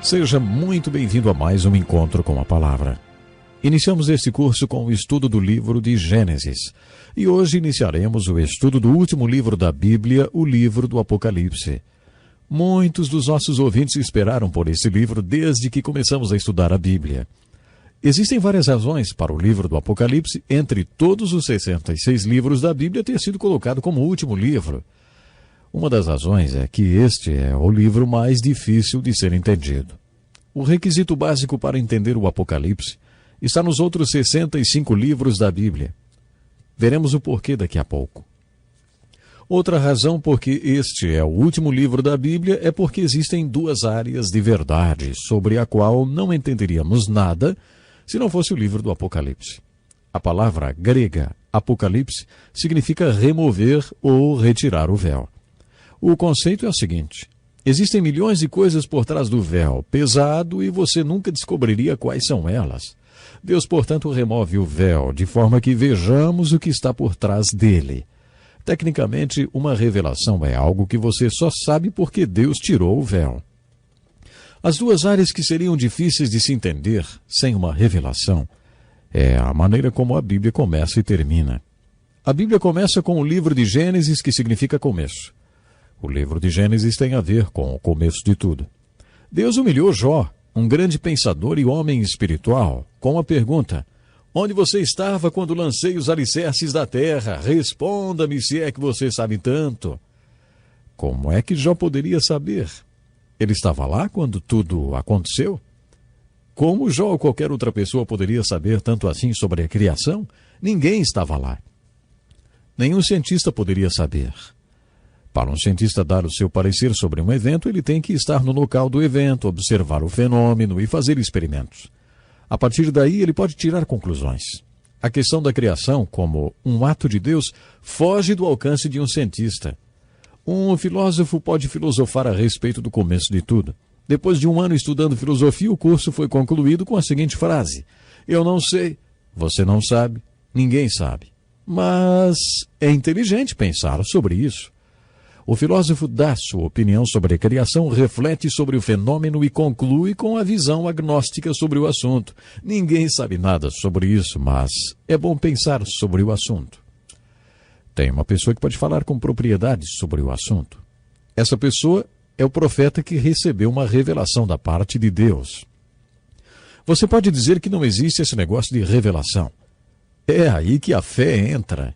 Seja muito bem-vindo a mais um Encontro com a Palavra. Iniciamos este curso com o estudo do livro de Gênesis. E hoje iniciaremos o estudo do último livro da Bíblia, o livro do Apocalipse. Muitos dos nossos ouvintes esperaram por esse livro desde que começamos a estudar a Bíblia. Existem várias razões para o livro do Apocalipse, entre todos os 66 livros da Bíblia, ter sido colocado como último livro. Uma das razões é que este é o livro mais difícil de ser entendido. O requisito básico para entender o Apocalipse está nos outros 65 livros da Bíblia. Veremos o porquê daqui a pouco. Outra razão por que este é o último livro da Bíblia é porque existem duas áreas de verdade sobre a qual não entenderíamos nada se não fosse o livro do Apocalipse. A palavra grega Apocalipse significa remover ou retirar o véu. O conceito é o seguinte: existem milhões de coisas por trás do véu, pesado, e você nunca descobriria quais são elas. Deus, portanto, remove o véu, de forma que vejamos o que está por trás dele. Tecnicamente, uma revelação é algo que você só sabe porque Deus tirou o véu. As duas áreas que seriam difíceis de se entender sem uma revelação é a maneira como a Bíblia começa e termina. A Bíblia começa com o livro de Gênesis, que significa começo. O livro de Gênesis tem a ver com o começo de tudo. Deus humilhou Jó, um grande pensador e homem espiritual, com a pergunta: onde você estava quando lancei os alicerces da terra? Responda-me, se é que você sabe tanto. Como é que Jó poderia saber? Ele estava lá quando tudo aconteceu? Como Jó ou qualquer outra pessoa poderia saber tanto assim sobre a criação? Ninguém estava lá. Nenhum cientista poderia saber. Para um cientista dar o seu parecer sobre um evento, ele tem que estar no local do evento, observar o fenômeno e fazer experimentos. A partir daí, ele pode tirar conclusões. A questão da criação, como um ato de Deus, foge do alcance de um cientista. Um filósofo pode filosofar a respeito do começo de tudo. Depois de um ano estudando filosofia, o curso foi concluído com a seguinte frase: eu não sei, você não sabe, ninguém sabe. Mas é inteligente pensar sobre isso. O filósofo dá sua opinião sobre a criação, reflete sobre o fenômeno e conclui com a visão agnóstica sobre o assunto. Ninguém sabe nada sobre isso, mas é bom pensar sobre o assunto. Tem uma pessoa que pode falar com propriedade sobre o assunto. Essa pessoa é o profeta que recebeu uma revelação da parte de Deus. Você pode dizer que não existe esse negócio de revelação. É aí que a fé entra.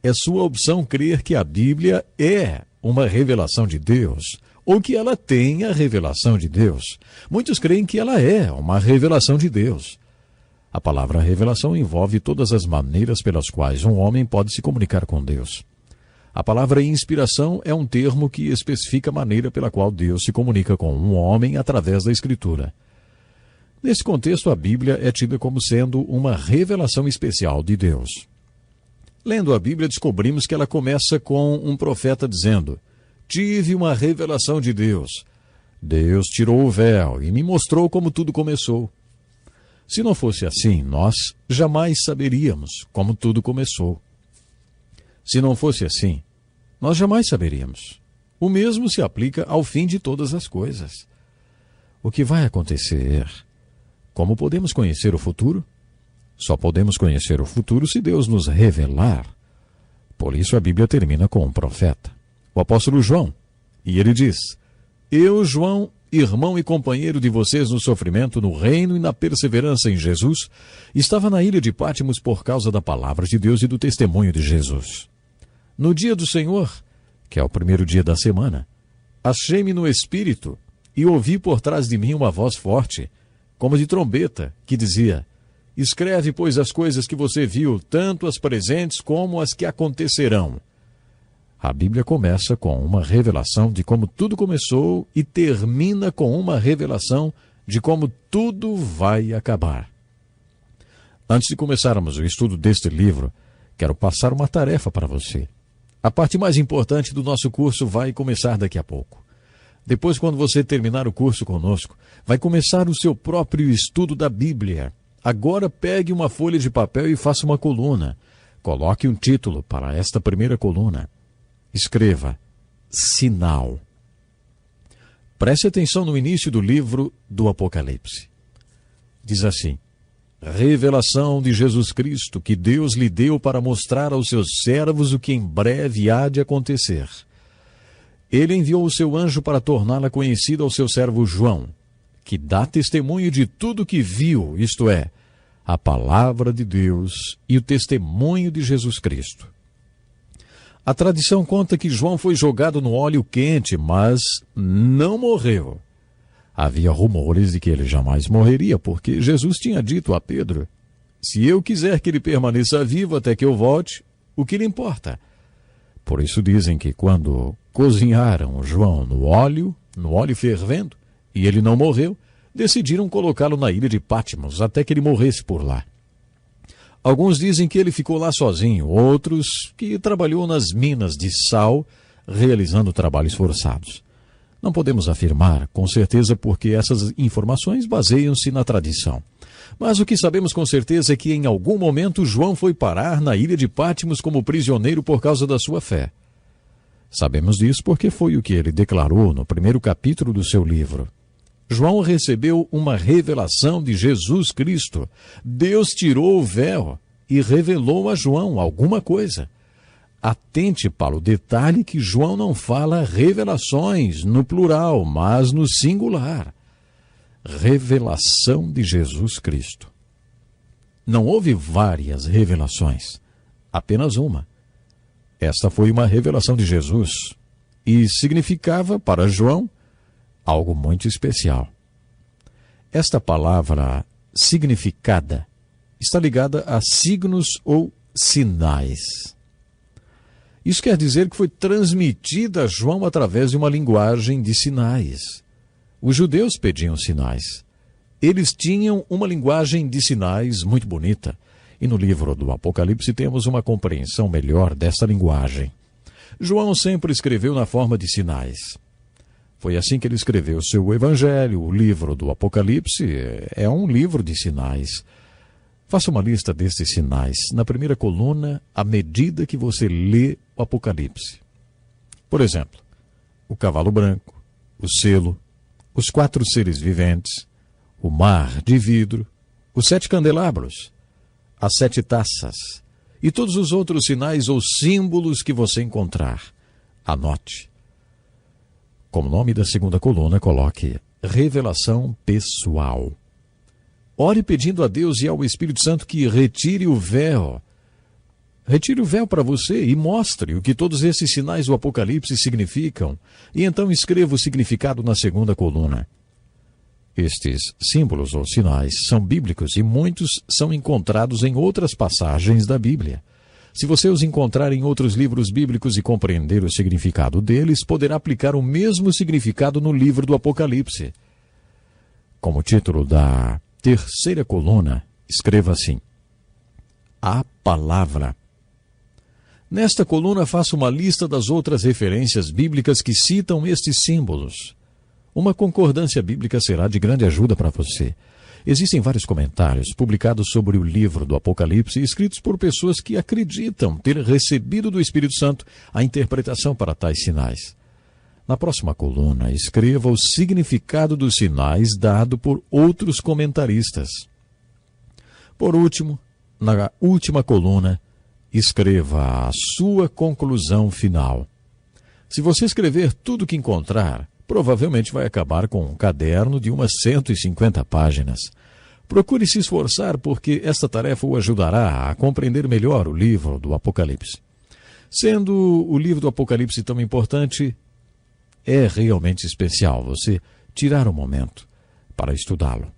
É sua opção crer que a Bíblia é uma revelação de Deus, ou que ela tem a revelação de Deus. Muitos creem que ela é uma revelação de Deus. A palavra revelação envolve todas as maneiras pelas quais um homem pode se comunicar com Deus. A palavra inspiração é um termo que especifica a maneira pela qual Deus se comunica com um homem através da Escritura. Nesse contexto, a Bíblia é tida como sendo uma revelação especial de Deus. Lendo a Bíblia, descobrimos que ela começa com um profeta dizendo: tive uma revelação de Deus. Deus tirou o véu e me mostrou como tudo começou. Se não fosse assim, nós jamais saberíamos como tudo começou. Se não fosse assim, nós jamais saberíamos. O mesmo se aplica ao fim de todas as coisas. O que vai acontecer? Como podemos conhecer o futuro? Só podemos conhecer o futuro se Deus nos revelar. Por isso a Bíblia termina com um profeta, o apóstolo João, e ele diz: eu, João, irmão e companheiro de vocês no sofrimento, no reino e na perseverança em Jesus, estava na ilha de Pátimos por causa da palavra de Deus e do testemunho de Jesus. No dia do Senhor, que é o primeiro dia da semana, achei-me no Espírito e ouvi por trás de mim uma voz forte, como de trombeta, que dizia: escreve, pois, as coisas que você viu, tanto as presentes como as que acontecerão. A Bíblia começa com uma revelação de como tudo começou e termina com uma revelação de como tudo vai acabar. Antes de começarmos o estudo deste livro, quero passar uma tarefa para você. A parte mais importante do nosso curso vai começar daqui a pouco. Depois, quando você terminar o curso conosco, vai começar o seu próprio estudo da Bíblia. Agora pegue uma folha de papel e faça uma coluna. Coloque um título para esta primeira coluna. Escreva: sinal. Preste atenção no início do livro do Apocalipse. Diz assim: revelação de Jesus Cristo, que Deus lhe deu para mostrar aos seus servos o que em breve há de acontecer. Ele enviou o seu anjo para torná-la conhecida ao seu servo João, que dá testemunho de tudo que viu, isto é, a palavra de Deus e o testemunho de Jesus Cristo. A tradição conta que João foi jogado no óleo quente, mas não morreu. Havia rumores de que ele jamais morreria, porque Jesus tinha dito a Pedro: se eu quiser que ele permaneça vivo até que eu volte, o que lhe importa? Por isso dizem que quando cozinharam João no óleo fervendo, e ele não morreu, decidiram colocá-lo na ilha de Patmos até que ele morresse por lá. Alguns dizem que ele ficou lá sozinho, outros que trabalhou nas minas de sal, realizando trabalhos forçados. Não podemos afirmar com certeza porque essas informações baseiam-se na tradição. Mas o que sabemos com certeza é que em algum momento João foi parar na ilha de Patmos como prisioneiro por causa da sua fé. Sabemos disso porque foi o que ele declarou no primeiro capítulo do seu livro. João recebeu uma revelação de Jesus Cristo. Deus tirou o véu e revelou a João alguma coisa. Atente para o detalhe que João não fala revelações no plural, mas no singular. Revelação de Jesus Cristo. Não houve várias revelações, apenas uma. Esta foi uma revelação de Jesus e significava para João algo muito especial. Esta palavra significada está ligada a signos ou sinais. Isso quer dizer que foi transmitida a João através de uma linguagem de sinais. Os judeus pediam sinais. Eles tinham uma linguagem de sinais muito bonita. E no livro do Apocalipse temos uma compreensão melhor dessa linguagem. João sempre escreveu na forma de sinais. Foi assim que ele escreveu seu evangelho. O livro do Apocalipse é um livro de sinais. Faça uma lista destes sinais na primeira coluna à medida que você lê o Apocalipse. Por exemplo, o cavalo branco, o selo, os 4 seres viventes, o mar de vidro, os 7 candelabros, as 7 taças e todos os outros sinais ou símbolos que você encontrar. Anote. Como nome da segunda coluna, coloque revelação pessoal. Ore pedindo a Deus e ao Espírito Santo que retire o véu. Retire o véu para você e mostre o que todos esses sinais do Apocalipse significam. E então escreva o significado na segunda coluna. Estes símbolos ou sinais são bíblicos e muitos são encontrados em outras passagens da Bíblia. Se você os encontrar em outros livros bíblicos e compreender o significado deles, poderá aplicar o mesmo significado no livro do Apocalipse. Como título da terceira coluna, escreva assim: a palavra. Nesta coluna, faça uma lista das outras referências bíblicas que citam estes símbolos. Uma concordância bíblica será de grande ajuda para você. Existem vários comentários publicados sobre o livro do Apocalipse, escritos por pessoas que acreditam ter recebido do Espírito Santo a interpretação para tais sinais. Na próxima coluna, escreva o significado dos sinais dado por outros comentaristas. Por último, na última coluna, escreva a sua conclusão final. Se você escrever tudo o que encontrar, provavelmente vai acabar com um caderno de umas 150 páginas. Procure se esforçar, porque esta tarefa o ajudará a compreender melhor o livro do Apocalipse. Sendo o livro do Apocalipse tão importante, é realmente especial você tirar um momento para estudá-lo.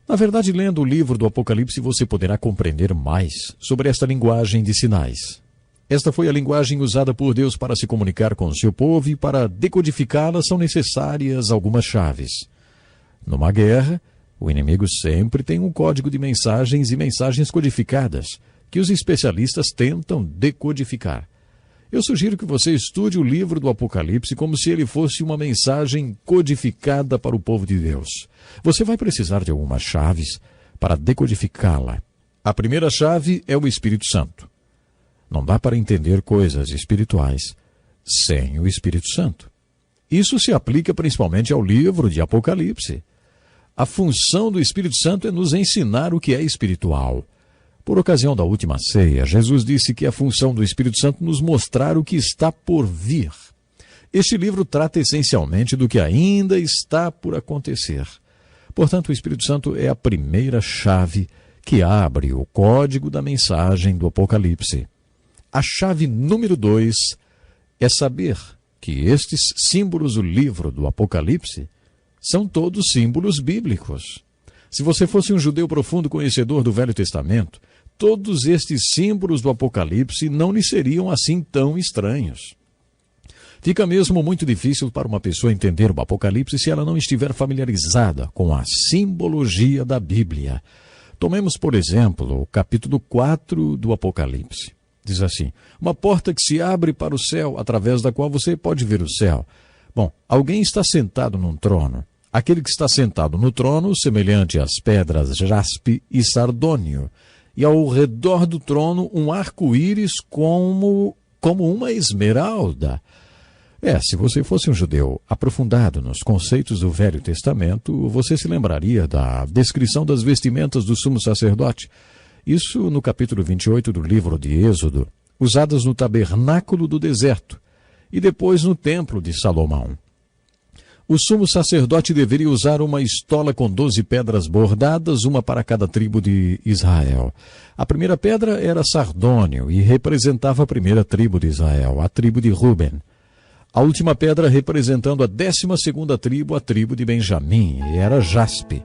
Na verdade, lendo o livro do Apocalipse, você poderá compreender mais sobre esta linguagem de sinais. Esta foi a linguagem usada por Deus para se comunicar com o seu povo, e para decodificá-la são necessárias algumas chaves. Numa guerra, o inimigo sempre tem um código de mensagens e mensagens codificadas, que os especialistas tentam decodificar. Eu sugiro que você estude o livro do Apocalipse como se ele fosse uma mensagem codificada para o povo de Deus. Você vai precisar de algumas chaves para decodificá-la. A primeira chave é o Espírito Santo. Não dá para entender coisas espirituais sem o Espírito Santo. Isso se aplica principalmente ao livro de Apocalipse. A função do Espírito Santo é nos ensinar o que é espiritual. Por ocasião da última ceia, Jesus disse que a função do Espírito Santo nos mostrar o que está por vir. Este livro trata essencialmente do que ainda está por acontecer. Portanto, o Espírito Santo é a primeira chave que abre o código da mensagem do Apocalipse. A chave número 2 é saber que estes símbolos do livro do Apocalipse são todos símbolos bíblicos. Se você fosse um judeu profundo conhecedor do Velho Testamento, todos estes símbolos do Apocalipse não lhe seriam assim tão estranhos. Fica mesmo muito difícil para uma pessoa entender o Apocalipse se ela não estiver familiarizada com a simbologia da Bíblia. Tomemos, por exemplo, o capítulo 4 do Apocalipse. Diz assim: uma porta que se abre para o céu, através da qual você pode ver o céu. Bom, alguém está sentado num trono. Aquele que está sentado no trono, semelhante às pedras jaspe e sardônio. E ao redor do trono, um arco-íris como uma esmeralda. Se você fosse um judeu aprofundado nos conceitos do Velho Testamento, você se lembraria da descrição das vestimentas do sumo sacerdote. Isso no capítulo 28 do livro de Êxodo, usadas no tabernáculo do deserto e depois no templo de Salomão. O sumo sacerdote deveria usar uma estola com 12 pedras bordadas, uma para cada tribo de Israel. A primeira pedra era sardônio e representava a primeira tribo de Israel, a tribo de Ruben. A última pedra representando a 12ª tribo, a tribo de Benjamim, e era jaspe.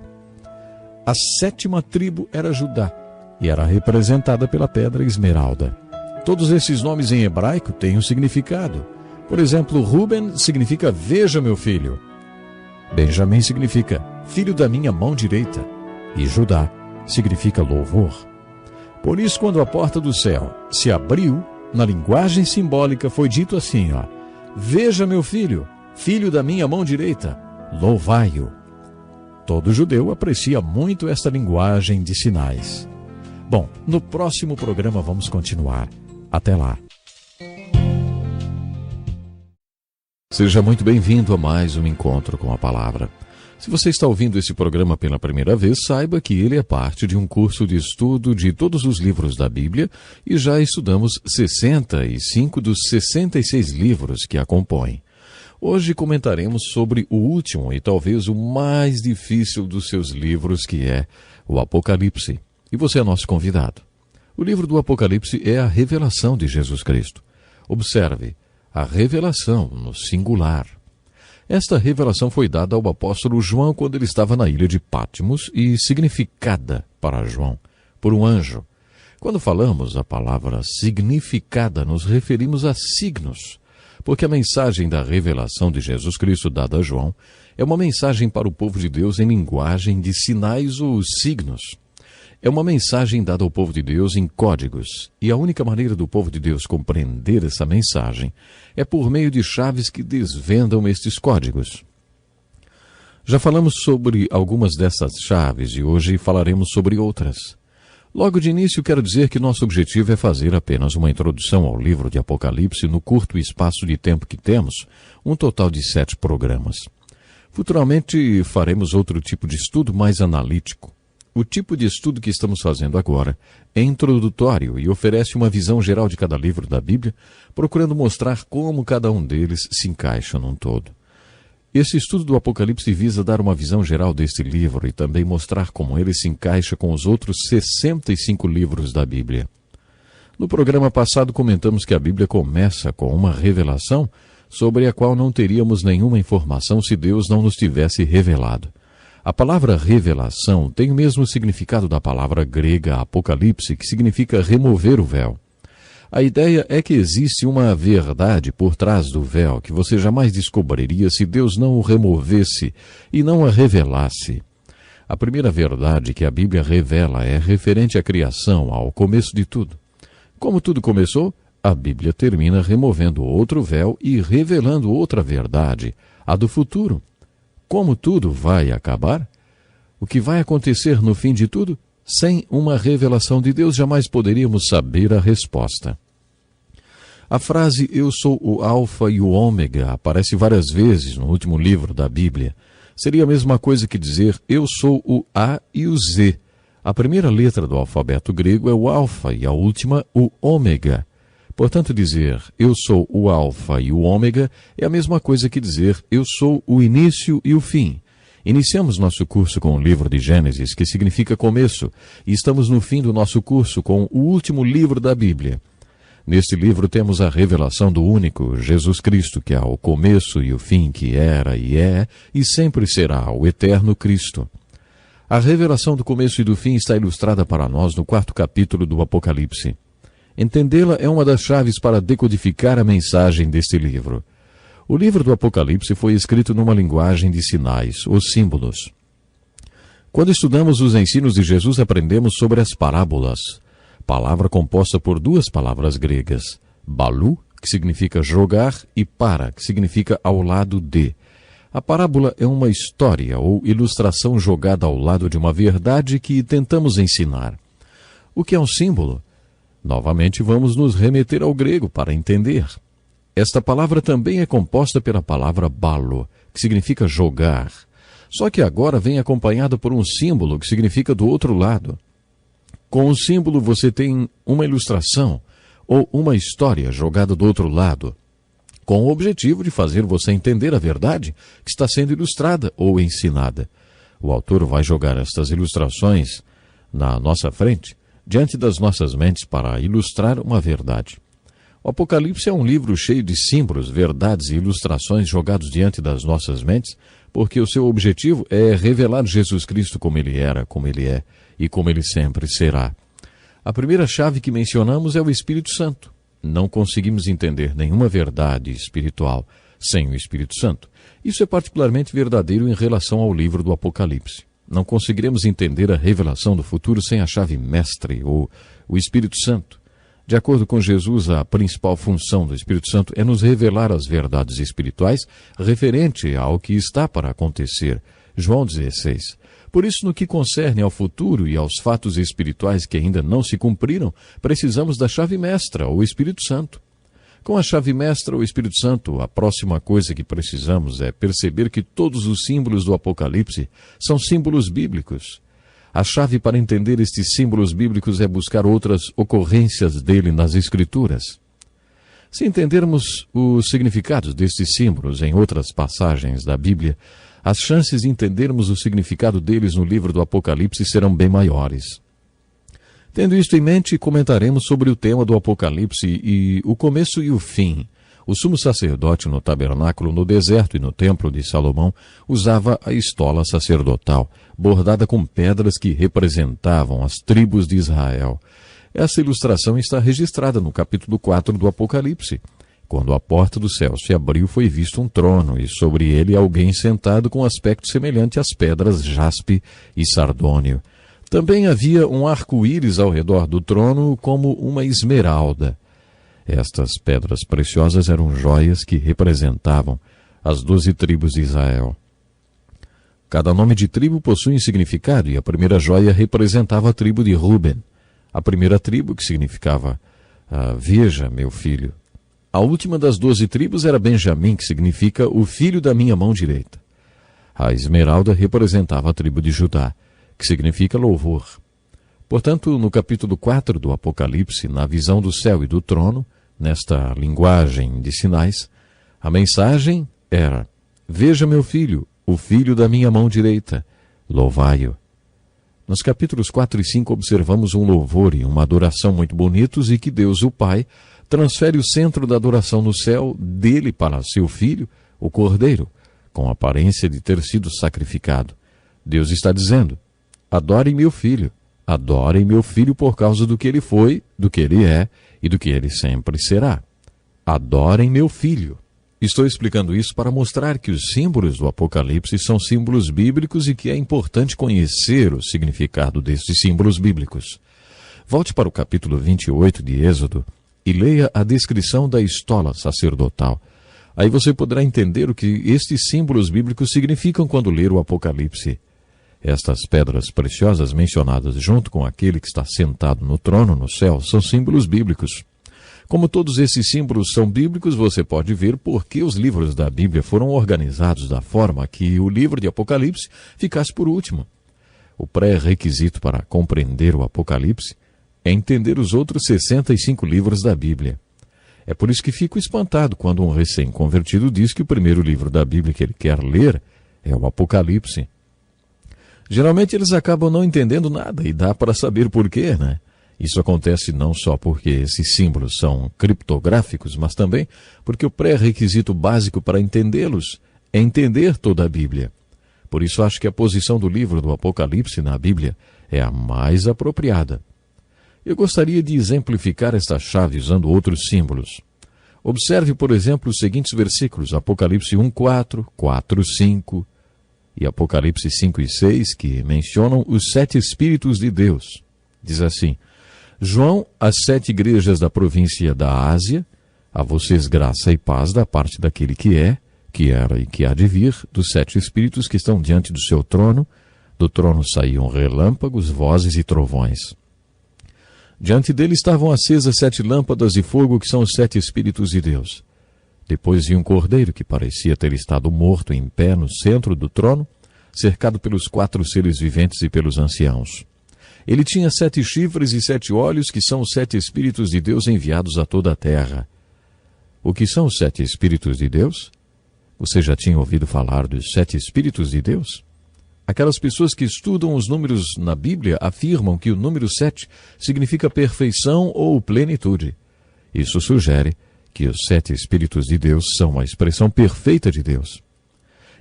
A 7ª tribo era Judá e era representada pela pedra esmeralda. Todos esses nomes em hebraico têm um significado. Por exemplo, Ruben significa veja meu filho. Benjamim significa filho da minha mão direita. E Judá significa louvor. Por isso, quando a porta do céu se abriu, na linguagem simbólica foi dito assim, veja meu filho, filho da minha mão direita, louvai-o. Todo judeu aprecia muito esta linguagem de sinais. Bom, no próximo programa vamos continuar. Até lá. Seja muito bem-vindo a mais um Encontro com a Palavra. Se você está ouvindo esse programa pela primeira vez, saiba que ele é parte de um curso de estudo de todos os livros da Bíblia e já estudamos 65 dos 66 livros que a compõem. Hoje comentaremos sobre o último e talvez o mais difícil dos seus livros, que é o Apocalipse. E você é nosso convidado. O livro do Apocalipse é a revelação de Jesus Cristo. Observe, a revelação no singular. Esta revelação foi dada ao apóstolo João quando ele estava na ilha de Patmos e significada para João por um anjo. Quando falamos a palavra significada, nos referimos a signos, porque a mensagem da revelação de Jesus Cristo dada a João é uma mensagem para o povo de Deus em linguagem de sinais ou signos. É uma mensagem dada ao povo de Deus em códigos, e a única maneira do povo de Deus compreender essa mensagem é por meio de chaves que desvendam estes códigos. Já falamos sobre algumas dessas chaves e hoje falaremos sobre outras. Logo de início, quero dizer que nosso objetivo é fazer apenas uma introdução ao livro de Apocalipse no curto espaço de tempo que temos, um total de 7 programas. Futuramente faremos outro tipo de estudo mais analítico. O tipo de estudo que estamos fazendo agora é introdutório e oferece uma visão geral de cada livro da Bíblia, procurando mostrar como cada um deles se encaixa num todo. Esse estudo do Apocalipse visa dar uma visão geral deste livro e também mostrar como ele se encaixa com os outros 65 livros da Bíblia. No programa passado comentamos que a Bíblia começa com uma revelação sobre a qual não teríamos nenhuma informação se Deus não nos tivesse revelado. A palavra revelação tem o mesmo significado da palavra grega apocalipse, que significa remover o véu. A ideia é que existe uma verdade por trás do véu que você jamais descobriria se Deus não o removesse e não a revelasse. A primeira verdade que a Bíblia revela é referente à criação, ao começo de tudo. Como tudo começou, a Bíblia termina removendo outro véu e revelando outra verdade, a do futuro. Como tudo vai acabar? O que vai acontecer no fim de tudo? Sem uma revelação de Deus, jamais poderíamos saber a resposta. A frase "Eu sou o Alfa e o Ômega" aparece várias vezes no último livro da Bíblia. Seria a mesma coisa que dizer "Eu sou o A e o Z". A primeira letra do alfabeto grego é o Alfa e a última o Ômega. Portanto, dizer "Eu sou o Alfa e o Ômega" é a mesma coisa que dizer "Eu sou o início e o fim". Iniciamos nosso curso com o livro de Gênesis, que significa começo, e estamos no fim do nosso curso com o último livro da Bíblia. Neste livro temos a revelação do único Jesus Cristo, que é o começo e o fim, que era e é e sempre será o eterno Cristo. A revelação do começo e do fim está ilustrada para nós no 4º capítulo do Apocalipse. Entendê-la é uma das chaves para decodificar a mensagem deste livro. O livro do Apocalipse foi escrito numa linguagem de sinais, os símbolos. Quando estudamos os ensinos de Jesus, aprendemos sobre as parábolas, palavra composta por duas palavras gregas, balu, que significa jogar, e para, que significa ao lado de. A parábola é uma história ou ilustração jogada ao lado de uma verdade que tentamos ensinar. O que é um símbolo? Novamente vamos nos remeter ao grego para entender. Esta palavra também é composta pela palavra balo, que significa jogar. Só que agora vem acompanhada por um símbolo que significa do outro lado. Com o símbolo você tem uma ilustração ou uma história jogada do outro lado, com o objetivo de fazer você entender a verdade que está sendo ilustrada ou ensinada. O autor vai jogar estas ilustrações na nossa frente, diante das nossas mentes, para ilustrar uma verdade. O Apocalipse é um livro cheio de símbolos, verdades e ilustrações jogados diante das nossas mentes, porque o seu objetivo é revelar Jesus Cristo como ele era, como ele é e como ele sempre será. A primeira chave que mencionamos é o Espírito Santo. Não conseguimos entender nenhuma verdade espiritual sem o Espírito Santo. Isso é particularmente verdadeiro em relação ao livro do Apocalipse. Não conseguiremos entender a revelação do futuro sem a chave mestre, ou o Espírito Santo. De acordo com Jesus, a principal função do Espírito Santo é nos revelar as verdades espirituais referente ao que está para acontecer. João 16. Por isso, no que concerne ao futuro e aos fatos espirituais que ainda não se cumpriram, precisamos da chave mestra, o Espírito Santo. Com a chave mestra, o Espírito Santo, a próxima coisa que precisamos é perceber que todos os símbolos do Apocalipse são símbolos bíblicos. A chave para entender estes símbolos bíblicos é buscar outras ocorrências dele nas Escrituras. Se entendermos os significados destes símbolos em outras passagens da Bíblia, as chances de entendermos o significado deles no livro do Apocalipse serão bem maiores. Tendo isto em mente, comentaremos sobre o tema do Apocalipse e o começo e o fim. O sumo sacerdote no tabernáculo, no deserto e no templo de Salomão usava a estola sacerdotal, bordada com pedras que representavam as tribos de Israel. Essa ilustração está registrada no capítulo 4 do Apocalipse. Quando a porta do céu se abriu, foi visto um trono, e sobre ele alguém sentado com aspecto semelhante às pedras jaspe e sardônio. Também havia um arco-íris ao redor do trono, como uma esmeralda. Estas pedras preciosas eram joias que representavam as 12 tribos de Israel. Cada nome de tribo possui um significado, e a primeira joia representava a tribo de Ruben. A primeira tribo, que significava veja, meu filho. A última das 12 tribos era Benjamim, que significa o filho da minha mão direita. A esmeralda representava a tribo de Judá, que significa louvor. Portanto, no capítulo 4 do Apocalipse, na visão do céu e do trono, nesta linguagem de sinais, a mensagem era: veja, meu filho, o filho da minha mão direita, louvai-o. Nos capítulos 4 e 5 observamos um louvor e uma adoração muito bonitos, e que Deus, o Pai, transfere o centro da adoração no céu dele para seu filho, o Cordeiro, com a aparência de ter sido sacrificado. Deus está dizendo: adorem meu filho por causa do que ele foi, do que ele é e do que ele sempre será. Adorem meu filho. Estou explicando isso para mostrar que os símbolos do Apocalipse são símbolos bíblicos e que é importante conhecer o significado destes símbolos bíblicos. Volte para o capítulo 28 de Êxodo e leia a descrição da estola sacerdotal. Aí você poderá entender o que estes símbolos bíblicos significam quando ler o Apocalipse. Estas pedras preciosas mencionadas junto com aquele que está sentado no trono no céu são símbolos bíblicos. Como todos esses símbolos são bíblicos, você pode ver por que os livros da Bíblia foram organizados da forma que o livro de Apocalipse ficasse por último. O pré-requisito para compreender o Apocalipse é entender os outros 65 livros da Bíblia. É por isso que fico espantado quando um recém-convertido diz que o primeiro livro da Bíblia que ele quer ler é o Apocalipse. Geralmente eles acabam não entendendo nada e dá para saber por quê, né? Isso acontece não só porque esses símbolos são criptográficos, mas também porque o pré-requisito básico para entendê-los é entender toda a Bíblia. Por isso acho que a posição do livro do Apocalipse na Bíblia é a mais apropriada. Eu gostaria de exemplificar esta chave usando outros símbolos. Observe, por exemplo, os seguintes versículos, Apocalipse 1:4, 4:5 e Apocalipse 5:6, que mencionam os 7 Espíritos de Deus. Diz assim: João, às 7 igrejas da província da Ásia, a vocês graça e paz da parte daquele que é, que era e que há de vir, dos 7 Espíritos que estão diante do seu trono. Do trono saíam relâmpagos, vozes e trovões. Diante dele estavam acesas 7 lâmpadas de fogo, que são os 7 Espíritos de Deus. Depois vinha um cordeiro que parecia ter estado morto em pé no centro do trono, cercado pelos 4 seres viventes e pelos anciãos. Ele tinha 7 chifres e 7 olhos, que são os 7 Espíritos de Deus enviados a toda a terra. O que são os 7 Espíritos de Deus? Você já tinha ouvido falar dos 7 Espíritos de Deus? Aquelas pessoas que estudam os números na Bíblia afirmam que o número 7 significa perfeição ou plenitude. Isso sugere que os 7 Espíritos de Deus são a expressão perfeita de Deus.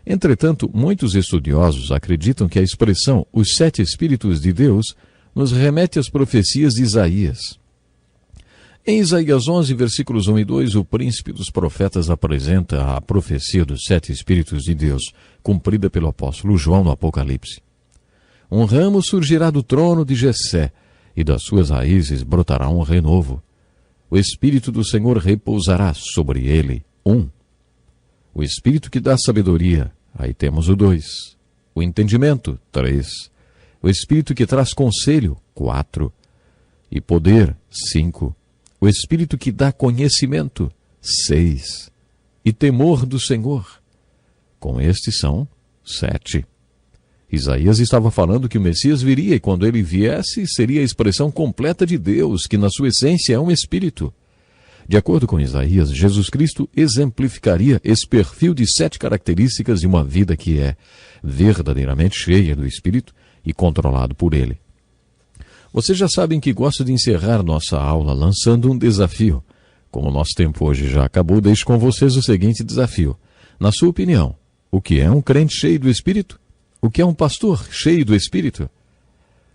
Entretanto, muitos estudiosos acreditam que a expressão os 7 Espíritos de Deus nos remete às profecias de Isaías. Em Isaías 11, versículos 1 e 2, o príncipe dos profetas apresenta a profecia dos 7 Espíritos de Deus, cumprida pelo apóstolo João no Apocalipse. Um ramo surgirá do trono de Jessé, e das suas raízes brotará um renovo. O Espírito do Senhor repousará sobre ele. 1. O Espírito que dá sabedoria. Aí temos o 2. O entendimento. 3. O Espírito que traz conselho. 4. E poder. 5. O Espírito que dá conhecimento. 6. E temor do Senhor. Com estes são 7. Isaías estava falando que o Messias viria e quando ele viesse seria a expressão completa de Deus, que na sua essência é um Espírito. De acordo com Isaías, Jesus Cristo exemplificaria esse perfil de 7 características de uma vida que é verdadeiramente cheia do Espírito e controlado por Ele. Vocês já sabem que gosto de encerrar nossa aula lançando um desafio. Como o nosso tempo hoje já acabou, deixo com vocês o seguinte desafio. Na sua opinião, o que é um crente cheio do Espírito? O que é um pastor cheio do Espírito?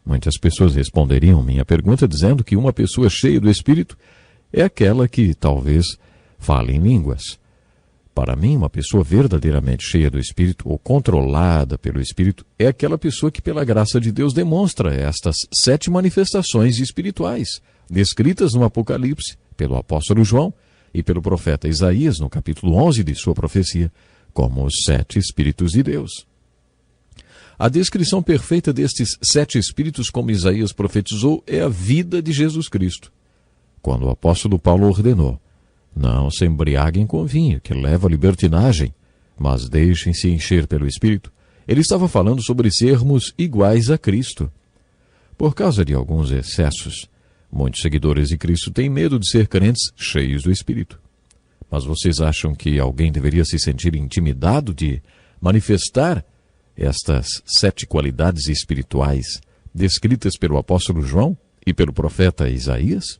Muitas pessoas responderiam minha pergunta dizendo que uma pessoa cheia do Espírito é aquela que talvez fale em línguas. Para mim, uma pessoa verdadeiramente cheia do Espírito ou controlada pelo Espírito é aquela pessoa que, pela graça de Deus, demonstra estas 7 manifestações espirituais, descritas no Apocalipse pelo apóstolo João e pelo profeta Isaías, no capítulo 11 de sua profecia, como os 7 Espíritos de Deus. A descrição perfeita destes 7 Espíritos, como Isaías profetizou, é a vida de Jesus Cristo. Quando o apóstolo Paulo ordenou, não se embriaguem com vinho, que leva à libertinagem, mas deixem-se encher pelo Espírito, ele estava falando sobre sermos iguais a Cristo. Por causa de alguns excessos, muitos seguidores de Cristo têm medo de ser crentes cheios do Espírito. Mas vocês acham que alguém deveria se sentir intimidado de manifestar estas 7 qualidades espirituais descritas pelo apóstolo João e pelo profeta Isaías?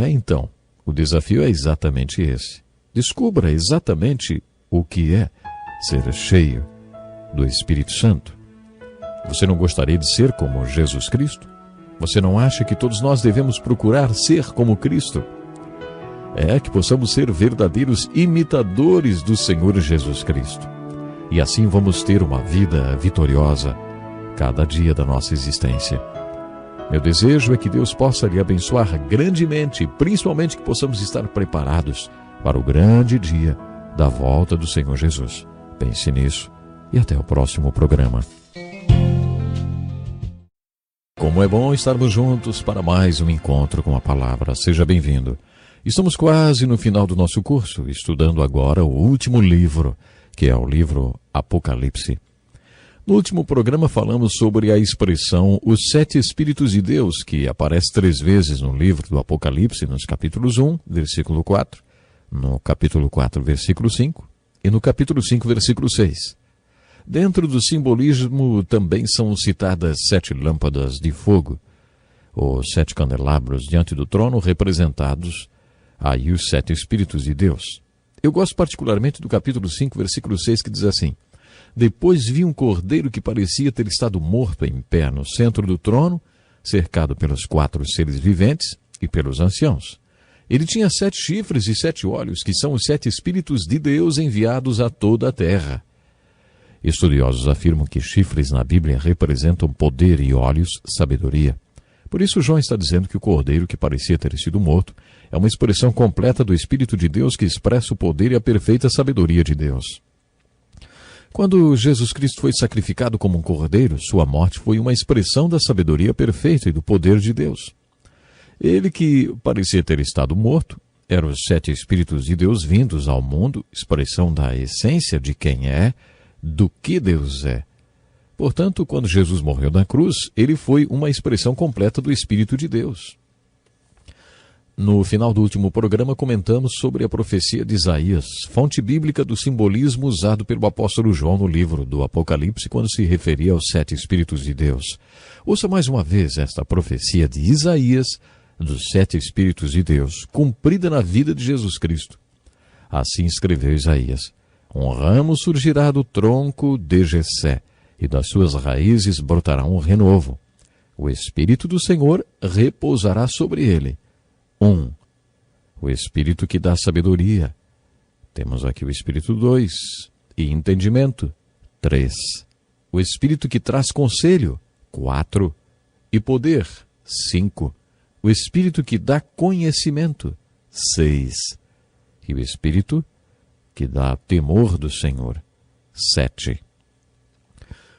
Então, o desafio é exatamente esse. Descubra exatamente o que é ser cheio do Espírito Santo. Você não gostaria de ser como Jesus Cristo? Você não acha que todos nós devemos procurar ser como Cristo? É que possamos ser verdadeiros imitadores do Senhor Jesus Cristo. E assim vamos ter uma vida vitoriosa cada dia da nossa existência. Meu desejo é que Deus possa lhe abençoar grandemente, principalmente que possamos estar preparados para o grande dia da volta do Senhor Jesus. Pense nisso e até o próximo programa. Como é bom estarmos juntos para mais um encontro com a palavra. Seja bem-vindo. Estamos quase no final do nosso curso, estudando agora o último livro, que é o livro Apocalipse. No último programa falamos sobre a expressão os 7 Espíritos de Deus, que aparece 3 vezes no livro do Apocalipse, nos capítulos 1, versículo 4, no capítulo 4, versículo 5 e no capítulo 5, versículo 6. Dentro do simbolismo também são citadas 7 lâmpadas de fogo, os 7 candelabros diante do trono, representados aí os 7 Espíritos de Deus. Eu gosto particularmente do capítulo 5, versículo 6, que diz assim: Depois vi um cordeiro que parecia ter estado morto em pé no centro do trono, cercado pelos 4 seres viventes e pelos anciãos. Ele tinha 7 chifres e 7 olhos, que são os 7 Espíritos de Deus enviados a toda a terra. Estudiosos afirmam que chifres na Bíblia representam poder e olhos, sabedoria. Por isso João está dizendo que o cordeiro que parecia ter sido morto é uma expressão completa do Espírito de Deus que expressa o poder e a perfeita sabedoria de Deus. Quando Jesus Cristo foi sacrificado como um cordeiro, sua morte foi uma expressão da sabedoria perfeita e do poder de Deus. Ele que parecia ter estado morto eram os 7 Espíritos de Deus vindos ao mundo, expressão da essência de quem é, do que Deus é. Portanto, quando Jesus morreu na cruz, ele foi uma expressão completa do Espírito de Deus. No final do último programa, comentamos sobre a profecia de Isaías, fonte bíblica do simbolismo usado pelo apóstolo João no livro do Apocalipse, quando se referia aos 7 Espíritos de Deus. Ouça mais uma vez esta profecia de Isaías, dos 7 Espíritos de Deus, cumprida na vida de Jesus Cristo. Assim escreveu Isaías: Um ramo surgirá do tronco de Jessé, e das suas raízes brotará um renovo. O Espírito do Senhor repousará sobre ele. 1. O Espírito que dá sabedoria. Temos aqui o Espírito 2. E entendimento. 3. O Espírito que traz conselho. 4. E poder. 5. O Espírito que dá conhecimento. 6. E o Espírito que dá temor do Senhor. 7.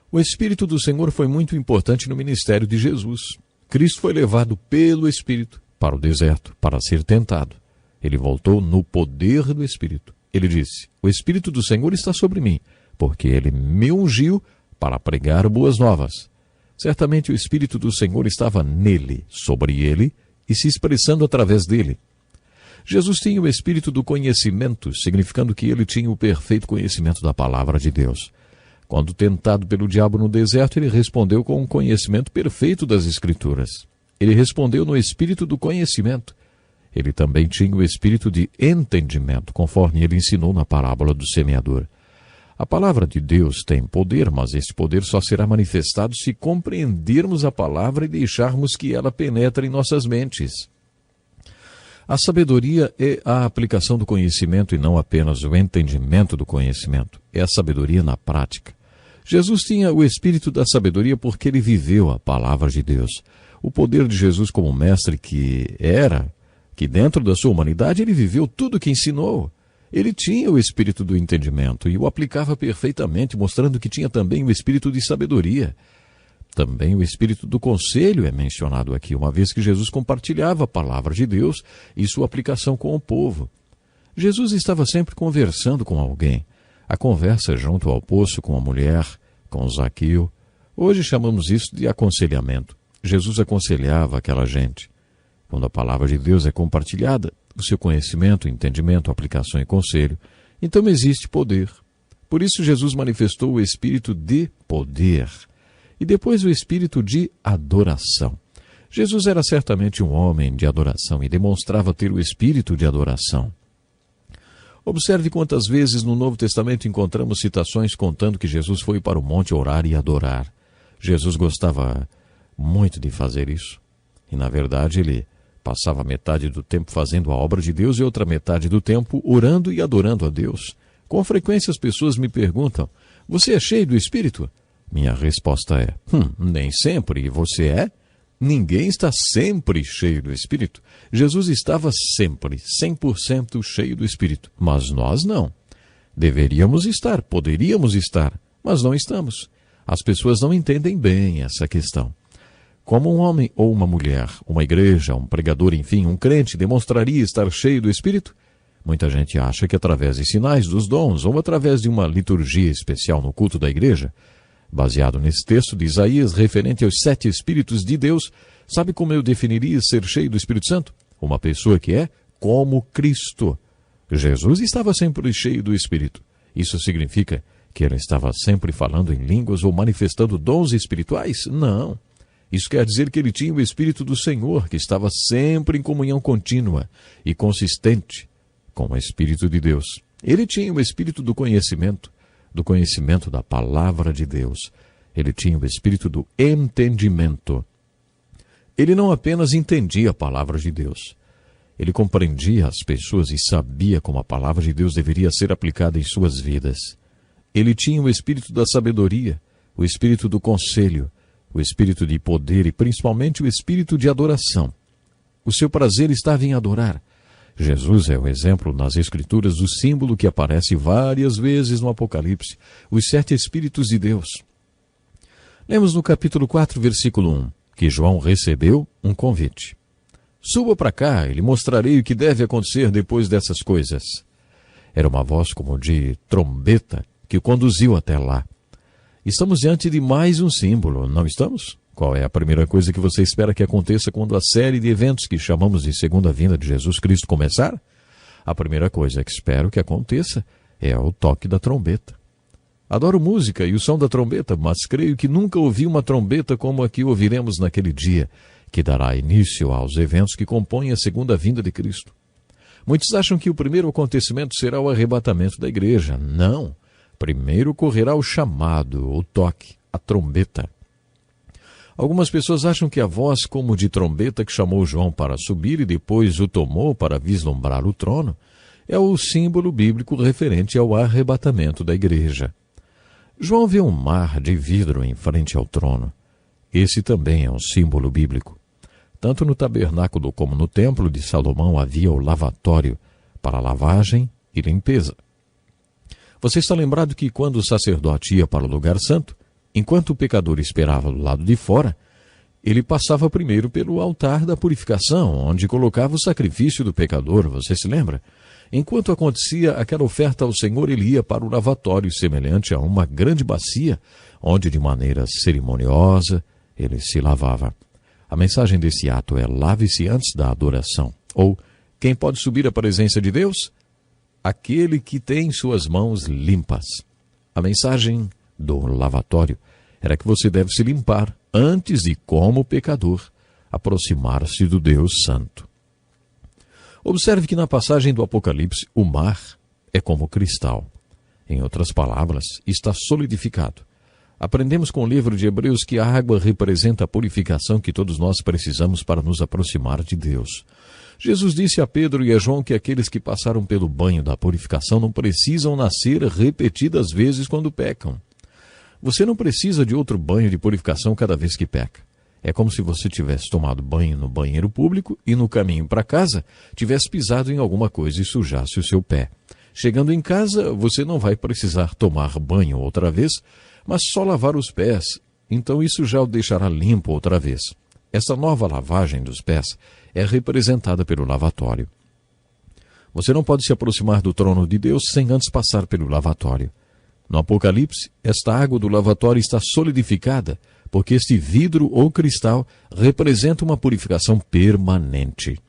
O Espírito do Senhor foi muito importante no ministério de Jesus. Cristo foi levado pelo Espírito para o deserto, para ser tentado. Ele voltou no poder do Espírito. Ele disse: O Espírito do Senhor está sobre mim, porque ele me ungiu para pregar boas novas. Certamente o Espírito do Senhor estava nele, sobre ele, e se expressando através dele. Jesus tinha o Espírito do conhecimento, significando que ele tinha o perfeito conhecimento da palavra de Deus. Quando tentado pelo diabo no deserto, ele respondeu com um conhecimento perfeito das Escrituras. Ele respondeu no espírito do conhecimento. Ele também tinha o espírito de entendimento, conforme ele ensinou na parábola do semeador. A palavra de Deus tem poder, mas este poder só será manifestado se compreendermos a palavra e deixarmos que ela penetre em nossas mentes. A sabedoria é a aplicação do conhecimento e não apenas o entendimento do conhecimento. É a sabedoria na prática. Jesus tinha o espírito da sabedoria porque ele viveu a palavra de Deus. O poder de Jesus como mestre que dentro da sua humanidade ele viveu tudo o que ensinou. Ele tinha o espírito do entendimento e o aplicava perfeitamente, mostrando que tinha também o espírito de sabedoria. Também o espírito do conselho é mencionado aqui, uma vez que Jesus compartilhava a palavra de Deus e sua aplicação com o povo. Jesus estava sempre conversando com alguém. A conversa junto ao poço com a mulher, com Zaqueu. Hoje chamamos isso de aconselhamento. Jesus aconselhava aquela gente. Quando a palavra de Deus é compartilhada, o seu conhecimento, entendimento, aplicação e conselho, então existe poder. Por isso Jesus manifestou o espírito de poder e depois o espírito de adoração. Jesus era certamente um homem de adoração e demonstrava ter o espírito de adoração. Observe quantas vezes no Novo Testamento encontramos citações contando que Jesus foi para o monte orar e adorar. Jesus gostava muito de fazer isso. E, na verdade, ele passava metade do tempo fazendo a obra de Deus e outra metade do tempo orando e adorando a Deus. Com frequência as pessoas me perguntam: você é cheio do Espírito? Minha resposta é: nem sempre. E você é? Ninguém está sempre cheio do Espírito. Jesus estava sempre, 100% cheio do Espírito. Mas nós não. Deveríamos estar, poderíamos estar, mas não estamos. As pessoas não entendem bem essa questão. Como um homem ou uma mulher, uma igreja, um pregador, enfim, um crente demonstraria estar cheio do Espírito? Muita gente acha que através de sinais dos dons ou através de uma liturgia especial no culto da igreja. Baseado nesse texto de Isaías referente aos 7 Espíritos de Deus, sabe como eu definiria ser cheio do Espírito Santo? Uma pessoa que é como Cristo. Jesus estava sempre cheio do Espírito. Isso significa que ele estava sempre falando em línguas ou manifestando dons espirituais? Não. Isso quer dizer que ele tinha o Espírito do Senhor, que estava sempre em comunhão contínua e consistente com o Espírito de Deus. Ele tinha o Espírito do conhecimento da palavra de Deus. Ele tinha o Espírito do entendimento. Ele não apenas entendia a palavra de Deus. Ele compreendia as pessoas e sabia como a palavra de Deus deveria ser aplicada em suas vidas. Ele tinha o Espírito da sabedoria, o Espírito do conselho, o Espírito de poder e principalmente o Espírito de adoração. O seu prazer estava em adorar. Jesus é o exemplo nas Escrituras do símbolo que aparece várias vezes no Apocalipse, os 7 Espíritos de Deus. Lemos no capítulo 4, versículo 1, que João recebeu um convite. Suba para cá e lhe mostrarei o que deve acontecer depois dessas coisas. Era uma voz como de trombeta que o conduziu até lá. Estamos diante de mais um símbolo, não estamos? Qual é a primeira coisa que você espera que aconteça quando a série de eventos que chamamos de segunda vinda de Jesus Cristo começar? A primeira coisa que espero que aconteça é o toque da trombeta. Adoro música e o som da trombeta, mas creio que nunca ouvi uma trombeta como a que ouviremos naquele dia, que dará início aos eventos que compõem a segunda vinda de Cristo. Muitos acham que o primeiro acontecimento será o arrebatamento da igreja. Não. Primeiro ocorrerá o chamado, o toque, a trombeta. Algumas pessoas acham que a voz como de trombeta que chamou João para subir e depois o tomou para vislumbrar o trono é o símbolo bíblico referente ao arrebatamento da igreja. João vê um mar de vidro em frente ao trono. Esse também é um símbolo bíblico. Tanto no tabernáculo como no templo de Salomão havia o lavatório para lavagem e limpeza. Você está lembrado que quando o sacerdote ia para o lugar santo, enquanto o pecador esperava do lado de fora, ele passava primeiro pelo altar da purificação, onde colocava o sacrifício do pecador, você se lembra? Enquanto acontecia aquela oferta ao Senhor, ele ia para o lavatório semelhante a uma grande bacia, onde de maneira cerimoniosa ele se lavava. A mensagem desse ato é: lave-se antes da adoração. Ou, quem pode subir à presença de Deus? Aquele que tem suas mãos limpas. A mensagem do lavatório era que você deve se limpar antes de, como pecador, aproximar-se do Deus Santo. Observe que na passagem do Apocalipse, o mar é como cristal. Em outras palavras, está solidificado. Aprendemos com o livro de Hebreus que a água representa a purificação que todos nós precisamos para nos aproximar de Deus. Jesus disse a Pedro e a João que aqueles que passaram pelo banho da purificação não precisam nascer repetidas vezes quando pecam. Você não precisa de outro banho de purificação cada vez que peca. É como se você tivesse tomado banho no banheiro público e no caminho para casa tivesse pisado em alguma coisa e sujasse o seu pé. Chegando em casa, você não vai precisar tomar banho outra vez, mas só lavar os pés. Então isso já o deixará limpo outra vez. Essa nova lavagem dos pés é representada pelo lavatório. Você não pode se aproximar do trono de Deus sem antes passar pelo lavatório. No Apocalipse, esta água do lavatório está solidificada, porque este vidro ou cristal representa uma purificação permanente.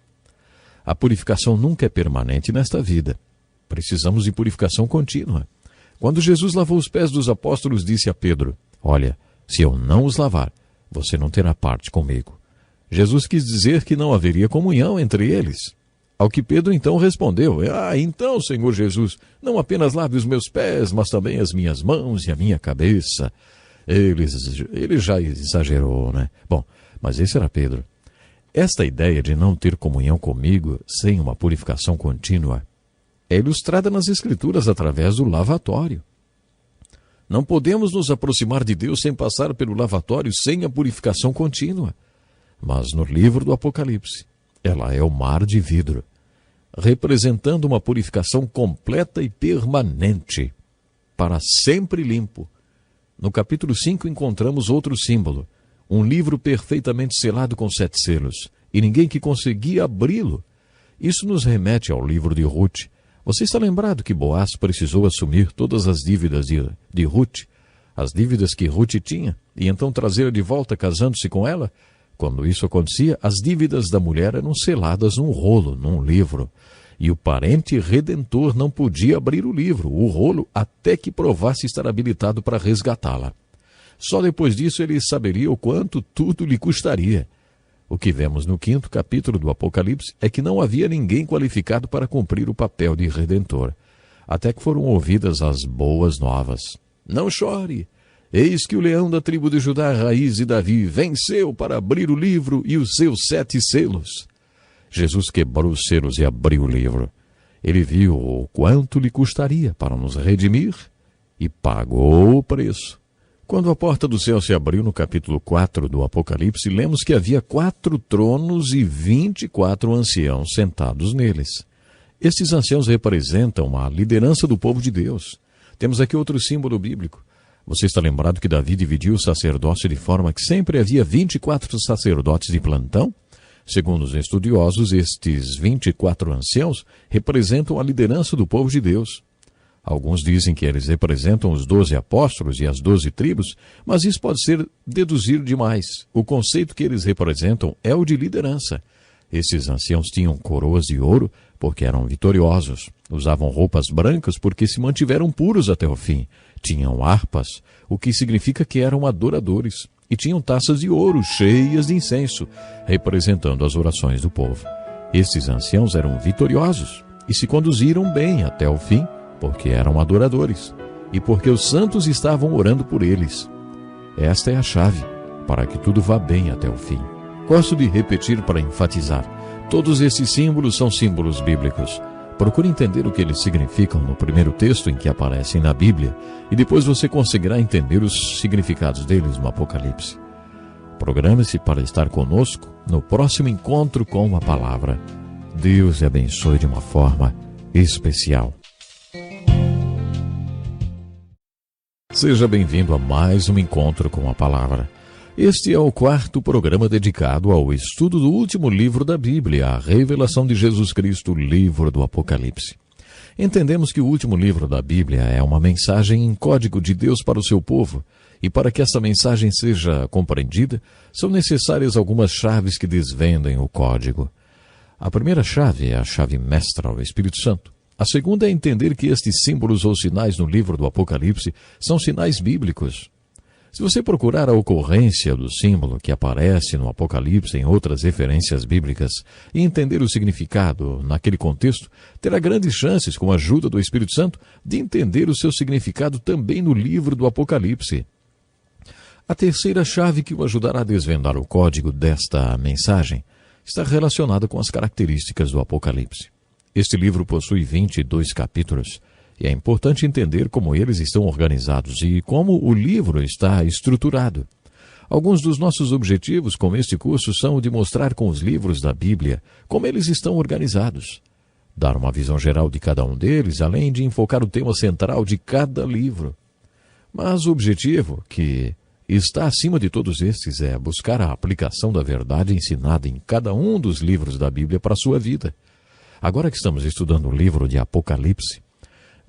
A purificação nunca é permanente nesta vida. Precisamos de purificação contínua. Quando Jesus lavou os pés dos apóstolos, disse a Pedro: olha, se eu não os lavar, você não terá parte comigo. Jesus quis dizer que não haveria comunhão entre eles. Ao que Pedro então respondeu: então, Senhor Jesus, não apenas lave os meus pés, mas também as minhas mãos e a minha cabeça. Ele já exagerou, né? Bom, mas esse era Pedro. Esta ideia de não ter comunhão comigo sem uma purificação contínua é ilustrada nas Escrituras através do lavatório. Não podemos nos aproximar de Deus sem passar pelo lavatório, sem a purificação contínua. Mas no livro do Apocalipse, ela é o mar de vidro, representando uma purificação completa e permanente, para sempre limpo. No capítulo 5 encontramos outro símbolo, um livro perfeitamente selado com 7 selos, e ninguém que conseguia abri-lo. Isso nos remete ao livro de Ruth. Você está lembrado que Boaz precisou assumir todas as dívidas de Ruth, as dívidas que Ruth tinha, e então trazê-la de volta casando-se com ela? Quando isso acontecia, as dívidas da mulher eram seladas num rolo, num livro. E o parente redentor não podia abrir o livro, o rolo, até que provasse estar habilitado para resgatá-la. Só depois disso ele saberia o quanto tudo lhe custaria. O que vemos no 5º capítulo do Apocalipse é que não havia ninguém qualificado para cumprir o papel de redentor, até que foram ouvidas as boas novas. Não chore! Eis que o leão da tribo de Judá, raiz de Davi, venceu para abrir o livro e os seus 7 selos. Jesus quebrou os selos e abriu o livro. Ele viu o quanto lhe custaria para nos redimir e pagou o preço. Quando a porta do céu se abriu no capítulo 4 do Apocalipse, lemos que havia 4 tronos e 24 anciãos sentados neles. Estes anciãos representam a liderança do povo de Deus. Temos aqui outro símbolo bíblico. Você está lembrado que Davi dividiu o sacerdócio de forma que sempre havia 24 sacerdotes de plantão? Segundo os estudiosos, estes 24 anciãos representam a liderança do povo de Deus. Alguns dizem que eles representam os 12 apóstolos e as 12 tribos, mas isso pode ser deduzir demais. O conceito que eles representam é o de liderança. Esses anciãos tinham coroas de ouro porque eram vitoriosos. Usavam roupas brancas porque se mantiveram puros até o fim. Tinham harpas, o que significa que eram adoradores. E tinham taças de ouro cheias de incenso, representando as orações do povo. Esses anciãos eram vitoriosos e se conduziram bem até o fim, porque eram adoradores e porque os santos estavam orando por eles. Esta é a chave para que tudo vá bem até o fim. Gosto de repetir para enfatizar. Todos esses símbolos são símbolos bíblicos. Procure entender o que eles significam no primeiro texto em que aparecem na Bíblia e depois você conseguirá entender os significados deles no Apocalipse. Programe-se para estar conosco no próximo encontro com a Palavra. Deus lhe abençoe de uma forma especial. Seja bem-vindo a mais um encontro com a Palavra. Este é o 4º programa dedicado ao estudo do último livro da Bíblia, a revelação de Jesus Cristo, o livro do Apocalipse. Entendemos que o último livro da Bíblia é uma mensagem em código de Deus para o seu povo, e para que essa mensagem seja compreendida, são necessárias algumas chaves que desvendem o código. A primeira chave é a chave mestra, o Espírito Santo. A segunda é entender que estes símbolos ou sinais no livro do Apocalipse são sinais bíblicos. Se você procurar a ocorrência do símbolo que aparece no Apocalipse em outras referências bíblicas e entender o significado naquele contexto, terá grandes chances, com a ajuda do Espírito Santo, de entender o seu significado também no livro do Apocalipse. A terceira chave que o ajudará a desvendar o código desta mensagem está relacionada com as características do Apocalipse. Este livro possui 22 capítulos. E é importante entender como eles estão organizados e como o livro está estruturado. Alguns dos nossos objetivos com este curso são o de mostrar com os livros da Bíblia como eles estão organizados. Dar uma visão geral de cada um deles, além de enfocar o tema central de cada livro. Mas o objetivo, que está acima de todos estes, é buscar a aplicação da verdade ensinada em cada um dos livros da Bíblia para a sua vida. Agora que estamos estudando o livro de Apocalipse,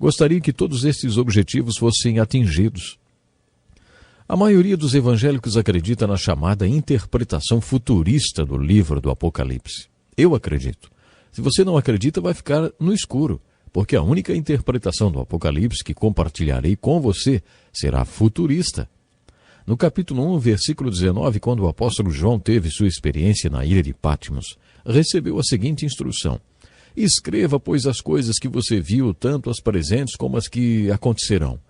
gostaria que todos estes objetivos fossem atingidos. A maioria dos evangélicos acredita na chamada interpretação futurista do livro do Apocalipse. Eu acredito. Se você não acredita, vai ficar no escuro, porque a única interpretação do Apocalipse que compartilharei com você será futurista. No capítulo 1, versículo 19, quando o apóstolo João teve sua experiência na ilha de Patmos, recebeu a seguinte instrução: escreva, pois, as coisas que você viu, tanto as presentes como as que acontecerão.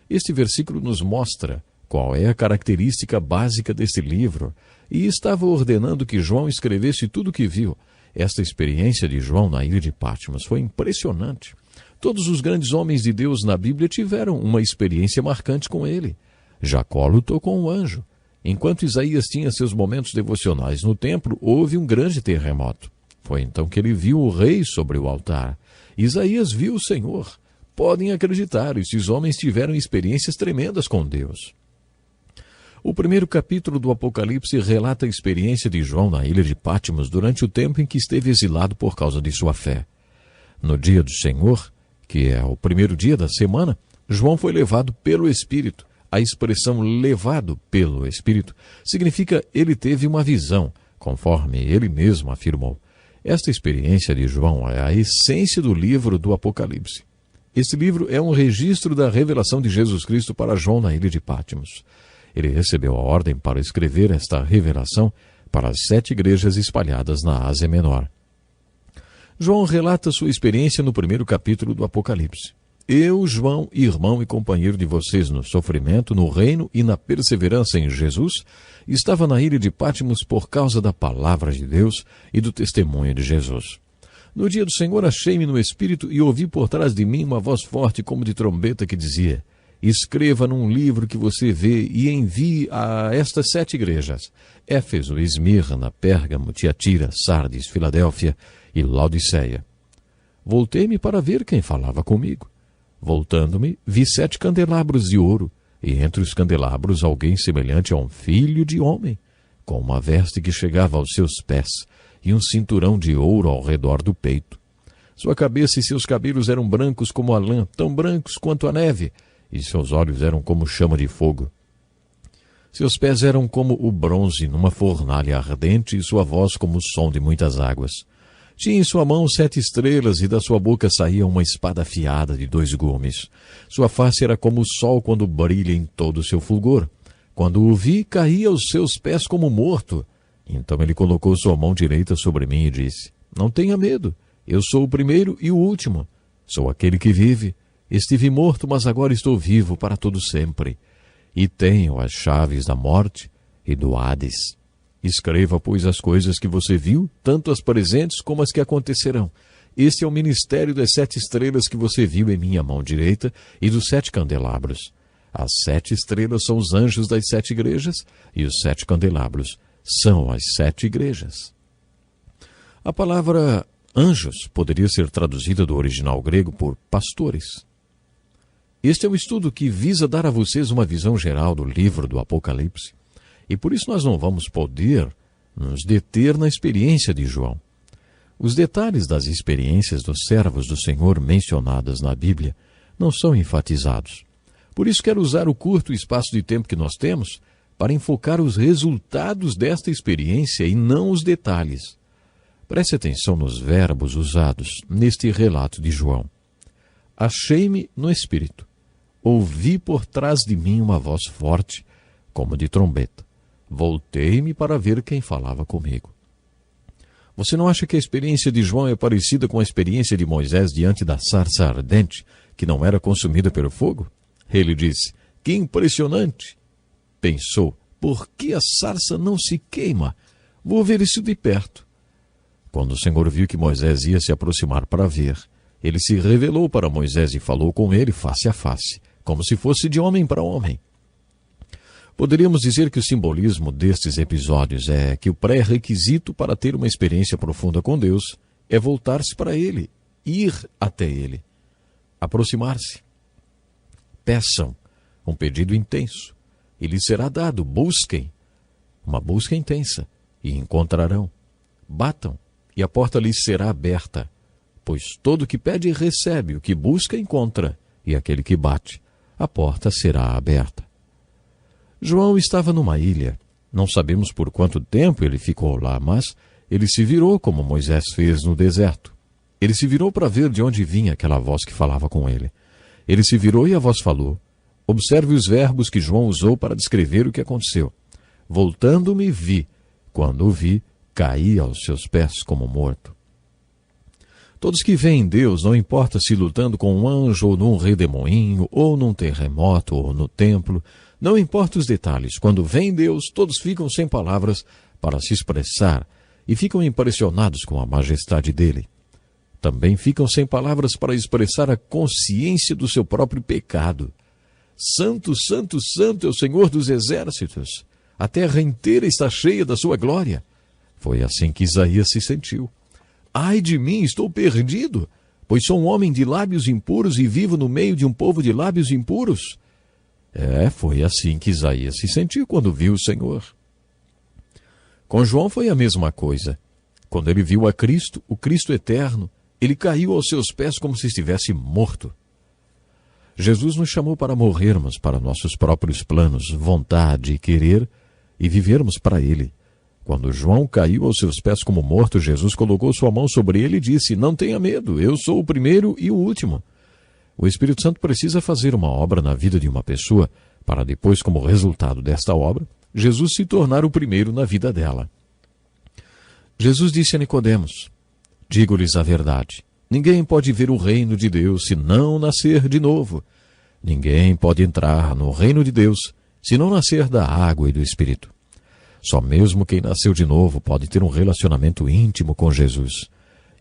Este versículo nos mostra qual é a característica básica deste livro e estava ordenando que João escrevesse tudo o que viu. Esta experiência de João na ilha de Patmos foi impressionante. Todos os grandes homens de Deus na Bíblia tiveram uma experiência marcante com ele. Jacó lutou com um anjo. Enquanto Isaías tinha seus momentos devocionais no templo, houve um grande terremoto. Foi então que ele viu o rei sobre o altar. Isaías viu o Senhor. Podem acreditar, esses homens tiveram experiências tremendas com Deus. O primeiro capítulo do Apocalipse relata a experiência de João na ilha de Patmos durante o tempo em que esteve exilado por causa de sua fé. No dia do Senhor, que é o primeiro dia da semana, João foi levado pelo Espírito. A expressão levado pelo Espírito significa ele teve uma visão, conforme ele mesmo afirmou. Esta experiência de João é a essência do livro do Apocalipse. Este livro é um registro da revelação de Jesus Cristo para João na ilha de Patmos. Ele recebeu a ordem para escrever esta revelação para as 7 igrejas espalhadas na Ásia Menor. João relata sua experiência no primeiro capítulo do Apocalipse. Eu, João, irmão e companheiro de vocês no sofrimento, no reino e na perseverança em Jesus, estava na ilha de Patmos por causa da palavra de Deus e do testemunho de Jesus. No dia do Senhor achei-me no Espírito e ouvi por trás de mim uma voz forte como de trombeta que dizia: escreva num livro que você vê e envie a estas 7 igrejas: Éfeso, Esmirna, Pérgamo, Tiatira, Sardes, Filadélfia e Laodiceia. Voltei-me para ver quem falava comigo. Voltando-me, vi 7 candelabros de ouro, e entre os candelabros alguém semelhante a um filho de homem, com uma veste que chegava aos seus pés, e um cinturão de ouro ao redor do peito. Sua cabeça e seus cabelos eram brancos como a lã, tão brancos quanto a neve, e seus olhos eram como chama de fogo. Seus pés eram como o bronze numa fornalha ardente, e sua voz como o som de muitas águas. Tinha em sua mão 7 estrelas, e da sua boca saía uma espada afiada de 2 gumes. Sua face era como o sol quando brilha em todo o seu fulgor. Quando o vi, caí aos seus pés como morto. Então ele colocou sua mão direita sobre mim e disse: não tenha medo, eu sou o primeiro e o último. Sou aquele que vive. Estive morto, mas agora estou vivo para todo sempre. E tenho as chaves da morte e do Hades. Escreva, pois, as coisas que você viu, tanto as presentes como as que acontecerão. Este é o ministério das 7 estrelas que você viu em minha mão direita e dos 7 candelabros. As 7 estrelas são os anjos das 7 igrejas e os 7 candelabros são as 7 igrejas. A palavra anjos poderia ser traduzida do original grego por pastores. Este é um estudo que visa dar a vocês uma visão geral do livro do Apocalipse. E por isso nós não vamos poder nos deter na experiência de João. Os detalhes das experiências dos servos do Senhor mencionadas na Bíblia não são enfatizados. Por isso quero usar o curto espaço de tempo que nós temos para enfocar os resultados desta experiência e não os detalhes. Preste atenção nos verbos usados neste relato de João. Achei-me no Espírito. Ouvi por trás de mim uma voz forte, como de trombeta. Voltei-me para ver quem falava comigo. Você não acha que a experiência de João é parecida com a experiência de Moisés diante da sarça ardente, que não era consumida pelo fogo? Ele disse: que impressionante! Pensou: por que a sarça não se queima? Vou ver isso de perto. Quando o Senhor viu que Moisés ia se aproximar para ver, ele se revelou para Moisés e falou com ele face a face, como se fosse de homem para homem. Poderíamos dizer que o simbolismo destes episódios é que o pré-requisito para ter uma experiência profunda com Deus é voltar-se para Ele, ir até Ele, aproximar-se. Peçam um pedido intenso, e lhes será dado. Busquem uma busca intensa, e encontrarão. Batam, e a porta lhes será aberta, pois todo o que pede recebe, o que busca encontra, e aquele que bate, a porta será aberta. João estava numa ilha. Não sabemos por quanto tempo ele ficou lá, mas ele se virou como Moisés fez no deserto. Ele se virou para ver de onde vinha aquela voz que falava com ele. Ele se virou e a voz falou. Observe os verbos que João usou para descrever o que aconteceu. Voltando-me, vi. Quando o vi, caí aos seus pés como morto. Todos que veem Deus, não importa se lutando com um anjo ou num redemoinho, ou num terremoto, ou no templo, não importa os detalhes, quando veem Deus, todos ficam sem palavras para se expressar e ficam impressionados com a majestade dele. Também ficam sem palavras para expressar a consciência do seu próprio pecado. Santo, santo, santo é o Senhor dos exércitos. A terra inteira está cheia da sua glória. Foi assim que Isaías se sentiu. Ai de mim, estou perdido, pois sou um homem de lábios impuros e vivo no meio de um povo de lábios impuros. Foi assim que Isaías se sentiu quando viu o Senhor. Com João foi a mesma coisa. Quando ele viu a Cristo, o Cristo eterno, ele caiu aos seus pés como se estivesse morto. Jesus nos chamou para morrermos para nossos próprios planos, vontade e querer, e vivermos para Ele. Quando João caiu aos seus pés como morto, Jesus colocou sua mão sobre ele e disse: "Não tenha medo, eu sou o primeiro e o último." O Espírito Santo precisa fazer uma obra na vida de uma pessoa, para depois, como resultado desta obra, Jesus se tornar o primeiro na vida dela. Jesus disse a Nicodemos: "Digo-lhes a verdade. Ninguém pode ver o reino de Deus se não nascer de novo. Ninguém pode entrar no reino de Deus se não nascer da água e do Espírito. Só mesmo quem nasceu de novo pode ter um relacionamento íntimo com Jesus."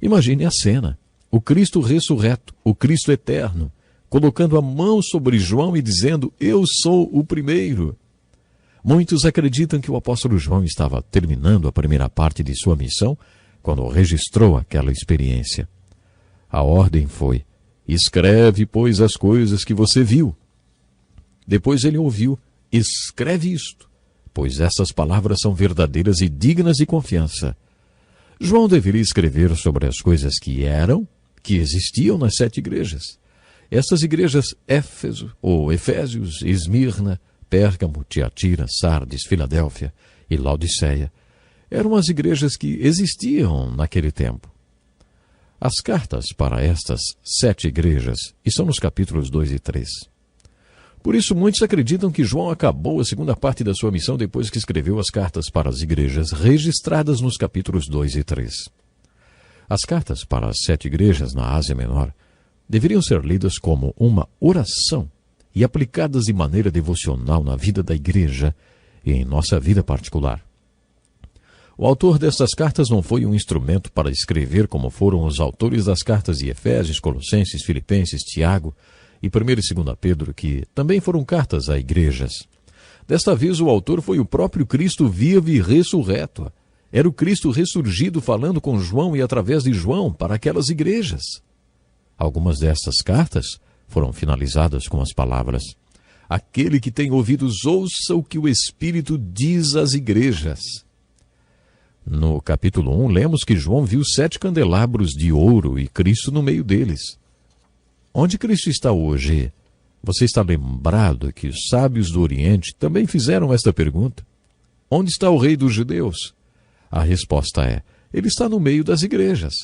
Imagine a cena. O Cristo ressurreto, o Cristo eterno, colocando a mão sobre João e dizendo: "Eu sou o primeiro." Muitos acreditam que o apóstolo João estava terminando a primeira parte de sua missão quando registrou aquela experiência. A ordem foi: "Escreve, pois, as coisas que você viu." Depois ele ouviu: "Escreve isto, pois essas palavras são verdadeiras e dignas de confiança." João deveria escrever sobre as coisas que existiam nas 7 igrejas. Estas igrejas Éfeso, ou Efésios, Esmirna, Pérgamo, Tiatira, Sardes, Filadélfia e Laodiceia, eram as igrejas que existiam naquele tempo. As cartas para estas 7 igrejas estão nos capítulos 2 e 3. Por isso, muitos acreditam que João acabou a segunda parte da sua missão depois que escreveu as cartas para as igrejas registradas nos capítulos 2 e 3. As cartas para as 7 igrejas na Ásia Menor deveriam ser lidas como uma oração e aplicadas de maneira devocional na vida da igreja e em nossa vida particular. O autor destas cartas não foi um instrumento para escrever como foram os autores das cartas de Efésios, Colossenses, Filipenses, Tiago e 1 e 2 Pedro, que também foram cartas a igrejas. Desta vez o autor foi o próprio Cristo vivo e ressurreto. Era o Cristo ressurgido falando com João e através de João para aquelas igrejas. Algumas destas cartas foram finalizadas com as palavras: "Aquele que tem ouvidos, ouça o que o Espírito diz às igrejas." No capítulo 1, lemos que João viu 7 candelabros de ouro e Cristo no meio deles. Onde Cristo está hoje? Você está lembrado que os sábios do Oriente também fizeram esta pergunta? Onde está o Rei dos Judeus? A resposta é: ele está no meio das igrejas.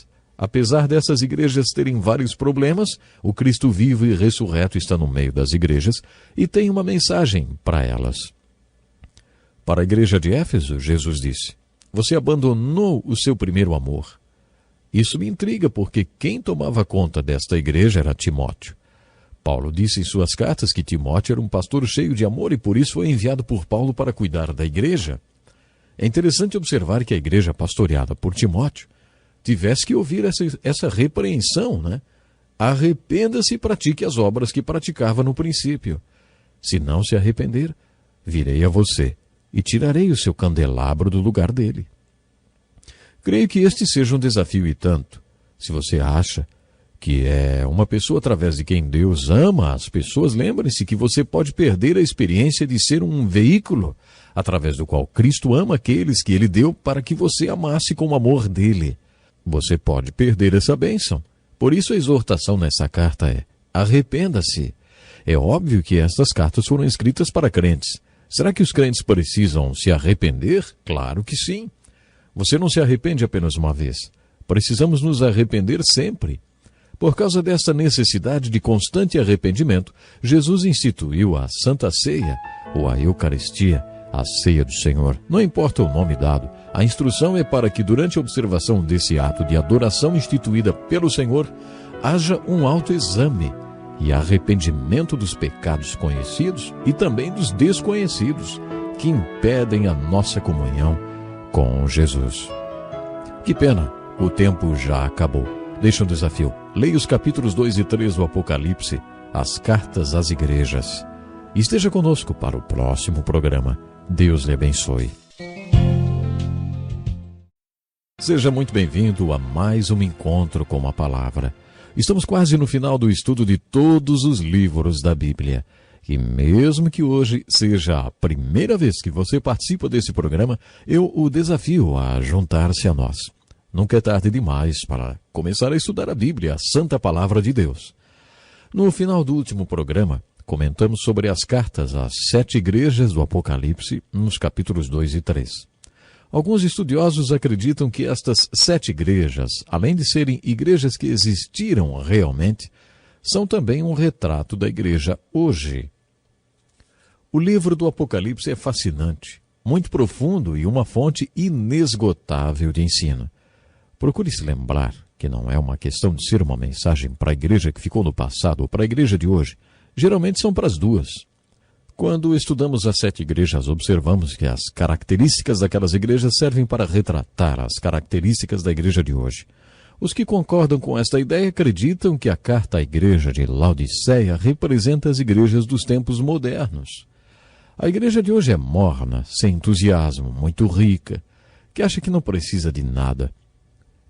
Apesar dessas igrejas terem vários problemas, o Cristo vivo e ressurreto está no meio das igrejas e tem uma mensagem para elas. Para a igreja de Éfeso, Jesus disse: "Você abandonou o seu primeiro amor." Isso me intriga porque quem tomava conta desta igreja era Timóteo. Paulo disse em suas cartas que Timóteo era um pastor cheio de amor e por isso foi enviado por Paulo para cuidar da igreja. É interessante observar que a igreja pastoreada por Timóteo tivesse que ouvir essa repreensão, né? Arrependa-se e pratique as obras que praticava no princípio. Se não se arrepender, virei a você e tirarei o seu candelabro do lugar dele. Creio que este seja um desafio e tanto. Se você acha que é uma pessoa através de quem Deus ama as pessoas, lembre-se que você pode perder a experiência de ser um veículo através do qual Cristo ama aqueles que Ele deu para que você amasse com o amor dele. Você pode perder essa bênção. Por isso a exortação nessa carta é: arrependa-se. É óbvio que estas cartas foram escritas para crentes. Será que os crentes precisam se arrepender? Claro que sim. Você não se arrepende apenas uma vez. Precisamos nos arrepender sempre. Por causa dessa necessidade de constante arrependimento, Jesus instituiu a Santa Ceia, ou a Eucaristia, a Ceia do Senhor. Não importa o nome dado, a instrução é para que durante a observação desse ato de adoração instituída pelo Senhor, haja um autoexame e arrependimento dos pecados conhecidos e também dos desconhecidos, que impedem a nossa comunhão com Jesus. Que pena, o tempo já acabou. Deixa um desafio. Leia os capítulos 2 e 3 do Apocalipse, as cartas às igrejas. E esteja conosco para o próximo programa. Deus lhe abençoe. Seja muito bem-vindo a mais um encontro com a palavra. Estamos quase no final do estudo de todos os livros da Bíblia. que mesmo que hoje seja a primeira vez que você participa desse programa, eu o desafio a juntar-se a nós. Nunca é tarde demais para começar a estudar a Bíblia, a Santa Palavra de Deus. No final do último programa, comentamos sobre as cartas às 7 igrejas do Apocalipse, nos capítulos 2 e 3. Alguns estudiosos acreditam que estas 7 igrejas, além de serem igrejas que existiram realmente, são também um retrato da igreja hoje. O livro do Apocalipse é fascinante, muito profundo e uma fonte inesgotável de ensino. Procure se lembrar que não é uma questão de ser uma mensagem para a igreja que ficou no passado ou para a igreja de hoje. Geralmente são para as duas. Quando estudamos as 7 igrejas, observamos que as características daquelas igrejas servem para retratar as características da igreja de hoje. Os que concordam com esta ideia acreditam que a carta à igreja de Laodiceia representa as igrejas dos tempos modernos. A igreja de hoje é morna, sem entusiasmo, muito rica, que acha que não precisa de nada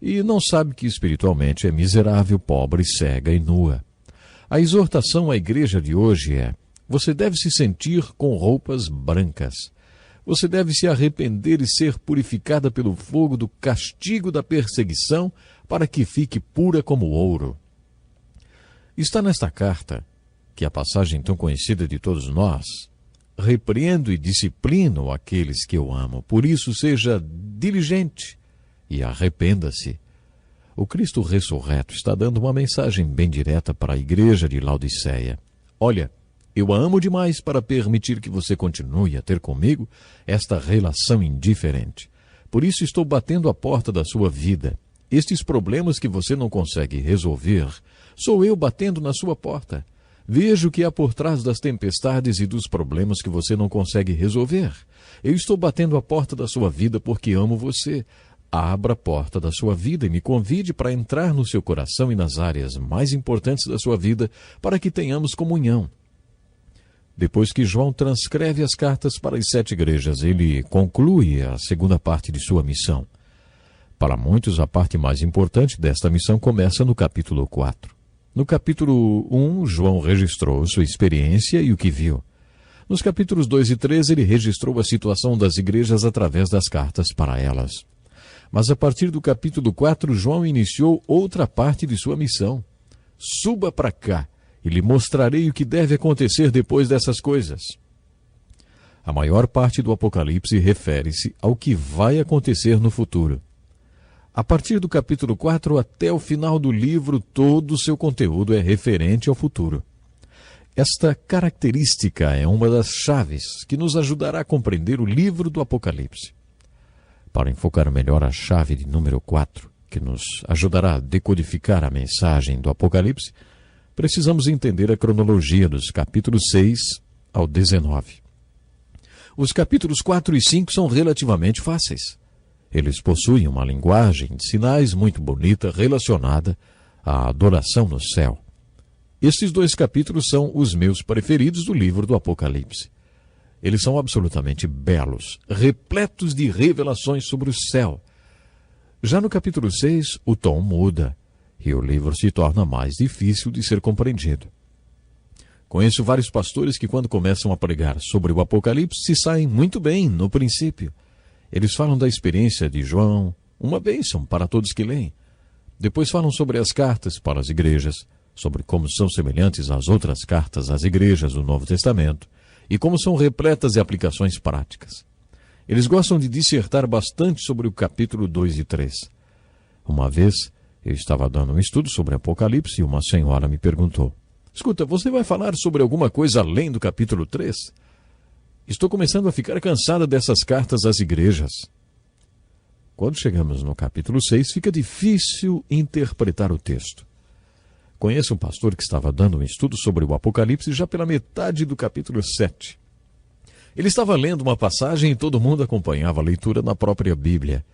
e não sabe que espiritualmente é miserável, pobre, cega e nua. A exortação à igreja de hoje é: você deve se sentir com roupas brancas. Você deve se arrepender e ser purificada pelo fogo do castigo da perseguição para que fique pura como ouro. Está nesta carta, que é a passagem tão conhecida de todos nós: repreendo e disciplino aqueles que eu amo. Por isso seja diligente e arrependa-se. O Cristo ressurreto está dando uma mensagem bem direta para a igreja de Laodiceia. Olha, eu a amo demais para permitir que você continue a ter comigo esta relação indiferente. Por isso estou batendo a porta da sua vida. Estes problemas que você não consegue resolver, sou eu batendo na sua porta. Veja o que há por trás das tempestades e dos problemas que você não consegue resolver. Eu estou batendo a porta da sua vida porque amo você. Abra a porta da sua vida e me convide para entrar no seu coração e nas áreas mais importantes da sua vida para que tenhamos comunhão. Depois que João transcreve as cartas para as 7 igrejas, ele conclui a segunda parte de sua missão. Para muitos, a parte mais importante desta missão começa no capítulo 4. No capítulo 1, João registrou sua experiência e o que viu. Nos capítulos 2 e 3, ele registrou a situação das igrejas através das cartas para elas. Mas a partir do capítulo 4, João iniciou outra parte de sua missão. Suba para cá e lhe mostrarei o que deve acontecer depois dessas coisas. A maior parte do Apocalipse refere-se ao que vai acontecer no futuro. A partir do capítulo 4 até o final do livro, todo o seu conteúdo é referente ao futuro. Esta característica é uma das chaves que nos ajudará a compreender o livro do Apocalipse. Para enfocar melhor a chave de número 4, que nos ajudará a decodificar a mensagem do Apocalipse, precisamos entender a cronologia dos capítulos 6 ao 19. Os capítulos 4 e 5 são relativamente fáceis. Eles possuem uma linguagem de sinais muito bonita relacionada à adoração no céu. Estes 2 capítulos são os meus preferidos do livro do Apocalipse. Eles são absolutamente belos, repletos de revelações sobre o céu. Já no capítulo 6, o tom muda e o livro se torna mais difícil de ser compreendido. Conheço vários pastores que, quando começam a pregar sobre o Apocalipse, se saem muito bem no princípio. Eles falam da experiência de João, uma bênção para todos que leem. Depois falam sobre as cartas para as igrejas, sobre como são semelhantes às outras cartas às igrejas do Novo Testamento e como são repletas de aplicações práticas. Eles gostam de dissertar bastante sobre o capítulo 2 e 3. Uma vez, eu estava dando um estudo sobre Apocalipse e uma senhora me perguntou: escuta, você vai falar sobre alguma coisa além do capítulo 3? Estou começando a ficar cansada dessas cartas às igrejas. Quando chegamos no capítulo 6, fica difícil interpretar o texto. Conheço um pastor que estava dando um estudo sobre o Apocalipse já pela metade do capítulo 7. Ele estava lendo uma passagem e todo mundo acompanhava a leitura na própria Bíblia.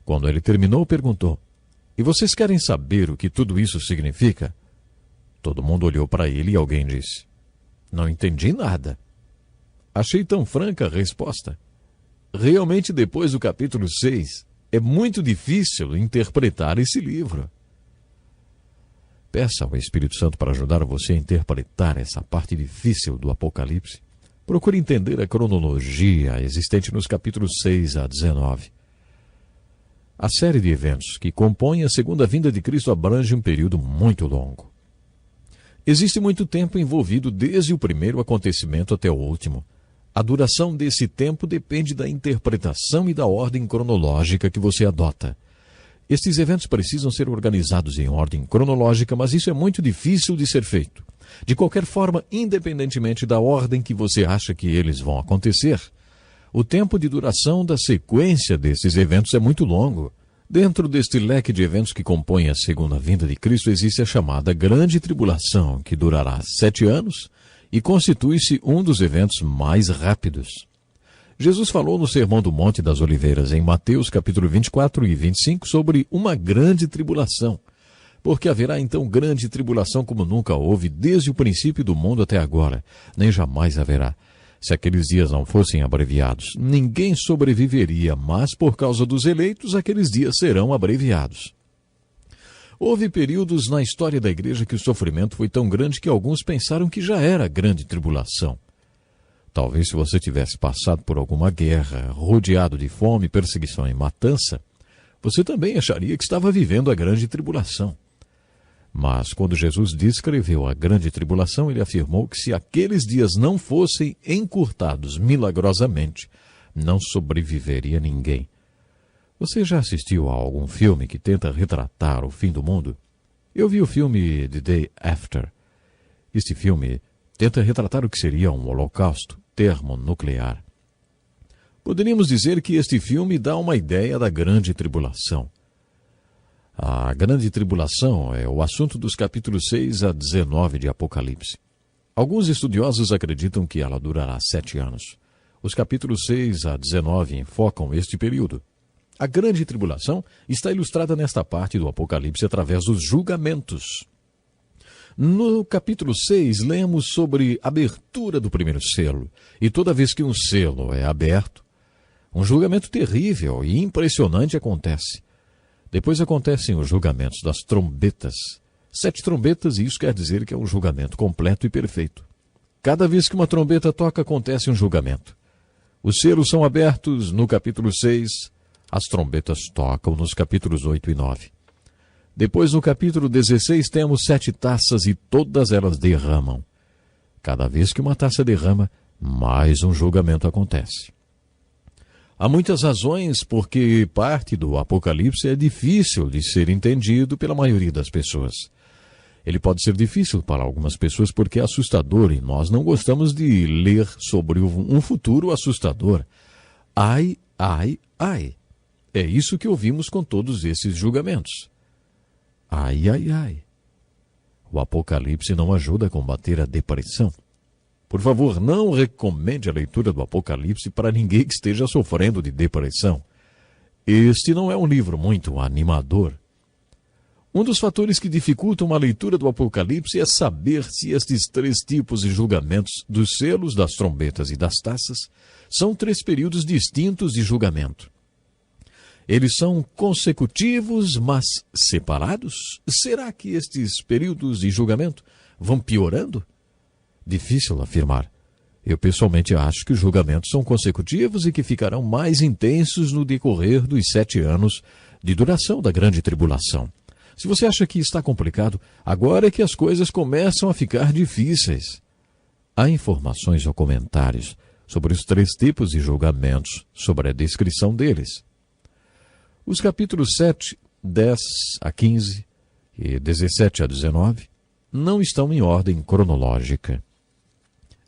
Quando ele terminou, perguntou: e vocês querem saber o que tudo isso significa? Todo mundo olhou para ele e alguém disse: não entendi nada. Achei tão franca a resposta. Realmente, depois do capítulo 6, é muito difícil interpretar esse livro. Peça ao Espírito Santo para ajudar você a interpretar essa parte difícil do Apocalipse. Procure entender a cronologia existente nos capítulos 6 a 19. A série de eventos que compõem a segunda vinda de Cristo abrange um período muito longo. Existe muito tempo envolvido desde o primeiro acontecimento até o último. A duração desse tempo depende da interpretação e da ordem cronológica que você adota. Estes eventos precisam ser organizados em ordem cronológica, mas isso é muito difícil de ser feito. De qualquer forma, independentemente da ordem que você acha que eles vão acontecer, o tempo de duração da sequência desses eventos é muito longo. Dentro deste leque de eventos que compõem a segunda vinda de Cristo existe a chamada Grande Tribulação, que durará 7 anos e constitui-se um dos eventos mais rápidos. Jesus falou no Sermão do Monte das Oliveiras, em Mateus capítulo 24 e 25, sobre uma grande tribulação. Porque haverá então grande tribulação como nunca houve desde o princípio do mundo até agora, nem jamais haverá. Se aqueles dias não fossem abreviados, ninguém sobreviveria, mas por causa dos eleitos, aqueles dias serão abreviados. Houve períodos na história da igreja que o sofrimento foi tão grande que alguns pensaram que já era grande tribulação. Talvez se você tivesse passado por alguma guerra, rodeado de fome, perseguição e matança, você também acharia que estava vivendo a grande tribulação. Mas quando Jesus descreveu a grande tribulação, ele afirmou que se aqueles dias não fossem encurtados milagrosamente, não sobreviveria ninguém. Você já assistiu a algum filme que tenta retratar o fim do mundo? Eu vi o filme The Day After. Este filme tenta retratar o que seria um holocausto termonuclear. Poderíamos dizer que este filme dá uma ideia da grande tribulação. A grande tribulação é o assunto dos capítulos 6 a 19 de Apocalipse. Alguns estudiosos acreditam que ela durará 7 anos. Os capítulos 6 a 19 enfocam este período. A grande tribulação está ilustrada nesta parte do Apocalipse através dos julgamentos. No capítulo 6, lemos sobre a abertura do primeiro selo. E toda vez que um selo é aberto, um julgamento terrível e impressionante acontece. Depois acontecem os julgamentos das trombetas. 7 trombetas, e isso quer dizer que é um julgamento completo e perfeito. Cada vez que uma trombeta toca, acontece um julgamento. Os selos são abertos no capítulo 6, as trombetas tocam nos capítulos 8 e 9. Depois, no capítulo 16, temos 7 taças e todas elas derramam. Cada vez que uma taça derrama, mais um julgamento acontece. Há muitas razões porque parte do Apocalipse é difícil de ser entendido pela maioria das pessoas. Ele pode ser difícil para algumas pessoas porque é assustador e nós não gostamos de ler sobre um futuro assustador. Ai, ai, ai. É isso que ouvimos com todos esses julgamentos. Ai, ai, ai. O Apocalipse não ajuda a combater a depressão. Por favor, não recomende a leitura do Apocalipse para ninguém que esteja sofrendo de depressão. Este não é um livro muito animador. Um dos fatores que dificultam a leitura do Apocalipse é saber se estes 3 tipos de julgamentos dos selos, das trombetas e das taças são 3 períodos distintos de julgamento. Eles são consecutivos, mas separados? Será que estes períodos de julgamento vão piorando? Difícil afirmar. Eu pessoalmente acho que os julgamentos são consecutivos e que ficarão mais intensos no decorrer dos 7 anos de duração da grande tribulação. Se você acha que está complicado, agora é que as coisas começam a ficar difíceis. Há informações ou comentários sobre os 3 tipos de julgamentos, sobre a descrição deles. Os capítulos 7, 10 a 15 e 17 a 19 não estão em ordem cronológica.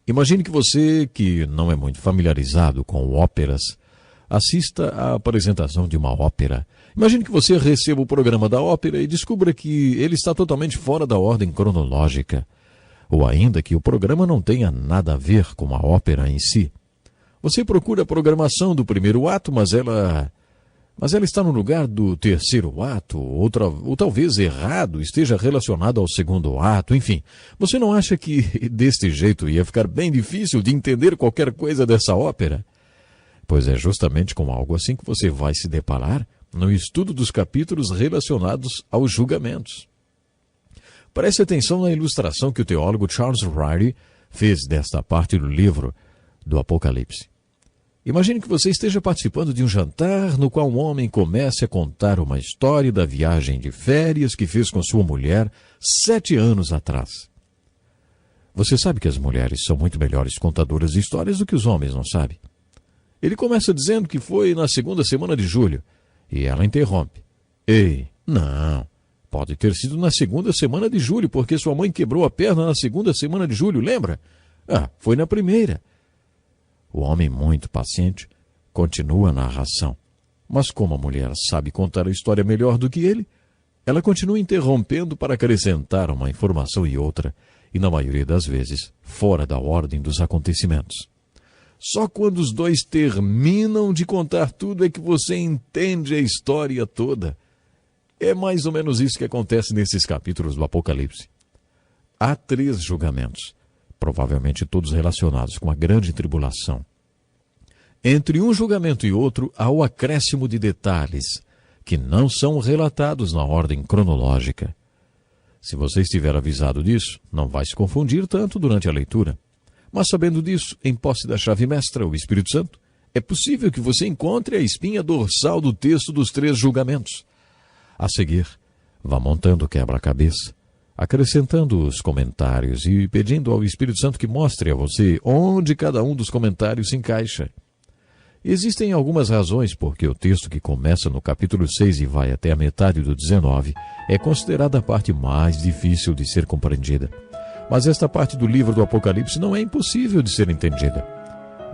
Imagine que você, que não é muito familiarizado com óperas, assista à apresentação de uma ópera. Imagine que você receba o programa da ópera e descubra que ele está totalmente fora da ordem cronológica, ou ainda que o programa não tenha nada a ver com a ópera em si. Você procura a programação do primeiro ato, mas ela está no lugar do terceiro ato, ou talvez errado, esteja relacionado ao segundo ato, enfim. Você não acha que deste jeito ia ficar bem difícil de entender qualquer coisa dessa ópera? Pois é justamente com algo assim que você vai se deparar no estudo dos capítulos relacionados aos julgamentos. Preste atenção na ilustração que o teólogo Charles Ryrie fez desta parte do livro do Apocalipse. Imagine que você esteja participando de um jantar no qual um homem comece a contar uma história da viagem de férias que fez com sua mulher 7 anos atrás. Você sabe que as mulheres são muito melhores contadoras de histórias do que os homens, não sabe? Ele começa dizendo que foi na 2ª semana de julho, e ela interrompe. Ei, não, pode ter sido na 2ª semana de julho, porque sua mãe quebrou a perna na 2ª semana de julho, lembra? Ah, foi na 1ª. O homem, muito paciente, continua a narração. Mas como a mulher sabe contar a história melhor do que ele, ela continua interrompendo para acrescentar uma informação e outra, e na maioria das vezes, fora da ordem dos acontecimentos. Só quando os dois terminam de contar tudo é que você entende a história toda. É mais ou menos isso que acontece nesses capítulos do Apocalipse. Há 3 julgamentos, provavelmente todos relacionados com a grande tribulação. Entre um julgamento e outro, há o acréscimo de detalhes, que não são relatados na ordem cronológica. Se você estiver avisado disso, não vai se confundir tanto durante a leitura. Mas sabendo disso, em posse da chave mestra, o Espírito Santo, é possível que você encontre a espinha dorsal do texto dos 3 julgamentos. A seguir, vá montando o quebra-cabeça, acrescentando os comentários e pedindo ao Espírito Santo que mostre a você onde cada um dos comentários se encaixa. Existem algumas razões porque o texto que começa no capítulo 6 e vai até a metade do 19 é considerada a parte mais difícil de ser compreendida. Mas esta parte do livro do Apocalipse não é impossível de ser entendida.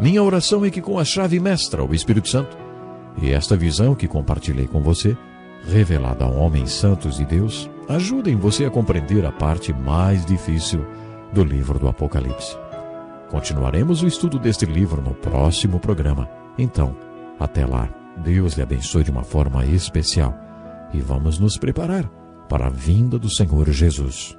Minha oração é que com a chave mestra, o Espírito Santo, e esta visão que compartilhei com você, revelada a homens santos de Deus, ajudem você a compreender a parte mais difícil do livro do Apocalipse. Continuaremos o estudo deste livro no próximo programa. Então, até lá, Deus lhe abençoe de uma forma especial e vamos nos preparar para a vinda do Senhor Jesus.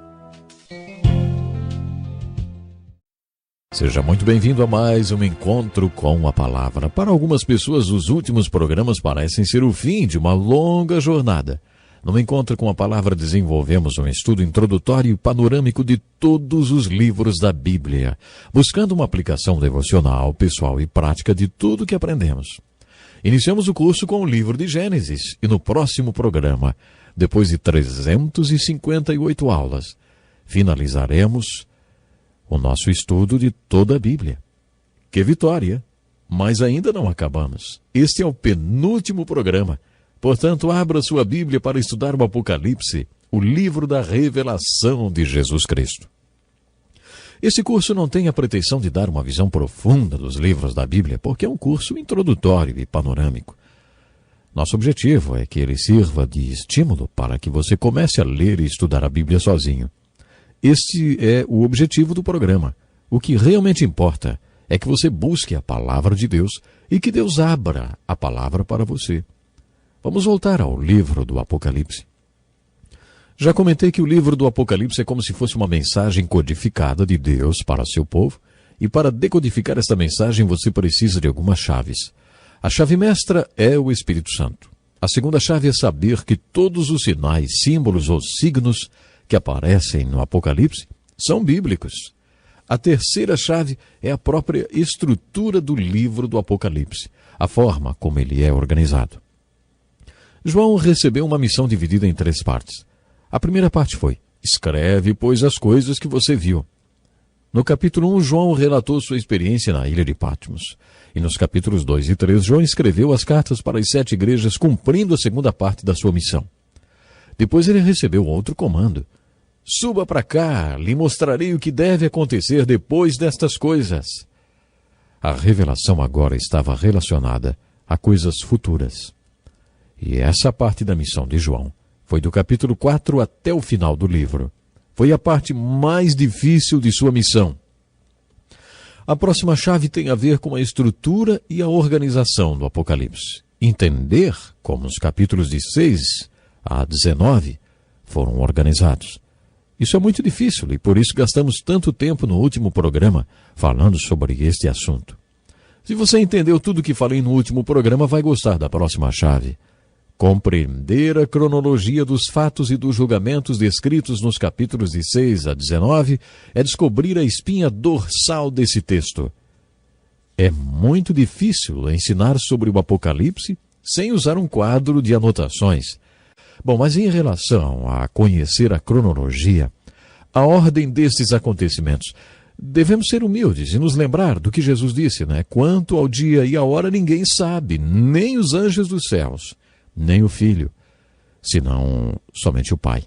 Seja muito bem-vindo a mais um encontro com a palavra. Para algumas pessoas, os últimos programas parecem ser o fim de uma longa jornada. No encontro com a palavra, desenvolvemos um estudo introdutório e panorâmico de todos os livros da Bíblia, buscando uma aplicação devocional, pessoal e prática de tudo que aprendemos. Iniciamos o curso com o livro de Gênesis e no próximo programa, depois de 358 aulas, finalizaremos o nosso estudo de toda a Bíblia. Que vitória! Mas ainda não acabamos. Este é o penúltimo programa. Portanto, abra sua Bíblia para estudar o Apocalipse, o livro da revelação de Jesus Cristo. Esse curso não tem a pretensão de dar uma visão profunda dos livros da Bíblia, porque é um curso introdutório e panorâmico. Nosso objetivo é que ele sirva de estímulo para que você comece a ler e estudar a Bíblia sozinho. Este é o objetivo do programa. O que realmente importa é que você busque a palavra de Deus e que Deus abra a palavra para você. Vamos voltar ao livro do Apocalipse. Já comentei que o livro do Apocalipse é como se fosse uma mensagem codificada de Deus para seu povo, e para decodificar esta mensagem você precisa de algumas chaves. A chave mestra é o Espírito Santo. A segunda chave é saber que todos os sinais, símbolos ou signos que aparecem no Apocalipse são bíblicos. A terceira chave é a própria estrutura do livro do Apocalipse, a forma como ele é organizado. João recebeu uma missão dividida em 3 partes. A primeira parte foi: escreve, pois, as coisas que você viu. No capítulo 1, João relatou sua experiência na ilha de Patmos. E nos capítulos 2 e 3, João escreveu as cartas para as 7 igrejas, cumprindo a segunda parte da sua missão. Depois ele recebeu outro comando: suba para cá, lhe mostrarei o que deve acontecer depois destas coisas. A revelação agora estava relacionada a coisas futuras. E essa parte da missão de João foi do capítulo 4 até o final do livro. Foi a parte mais difícil de sua missão. A próxima chave tem a ver com a estrutura e a organização do Apocalipse. Entender como os capítulos de 6 a 19 foram organizados. Isso é muito difícil e por isso gastamos tanto tempo no último programa falando sobre este assunto. Se você entendeu tudo o que falei no último programa, vai gostar da próxima chave. Compreender a cronologia dos fatos e dos julgamentos descritos nos capítulos de 6 a 19 é descobrir a espinha dorsal desse texto. É muito difícil ensinar sobre o Apocalipse sem usar um quadro de anotações. Bom, mas em relação a conhecer a cronologia, a ordem destes acontecimentos, devemos ser humildes e nos lembrar do que Jesus disse, né? Quanto ao dia e à hora ninguém sabe, nem os anjos dos céus, nem o Filho, senão somente o Pai.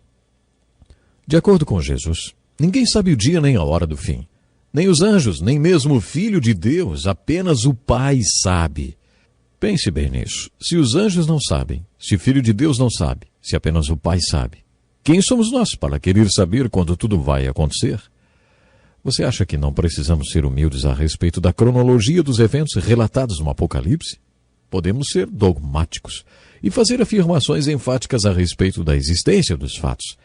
De acordo com Jesus, ninguém sabe o dia nem a hora do fim. Nem os anjos, nem mesmo o Filho de Deus, apenas o Pai sabe. Pense bem nisso. Se os anjos não sabem, se o Filho de Deus não sabe, se apenas o Pai sabe, quem somos nós para querer saber quando tudo vai acontecer? Você acha que não precisamos ser humildes a respeito da cronologia dos eventos relatados no Apocalipse? Podemos ser dogmáticos e fazer afirmações enfáticas a respeito da existência dos fatos.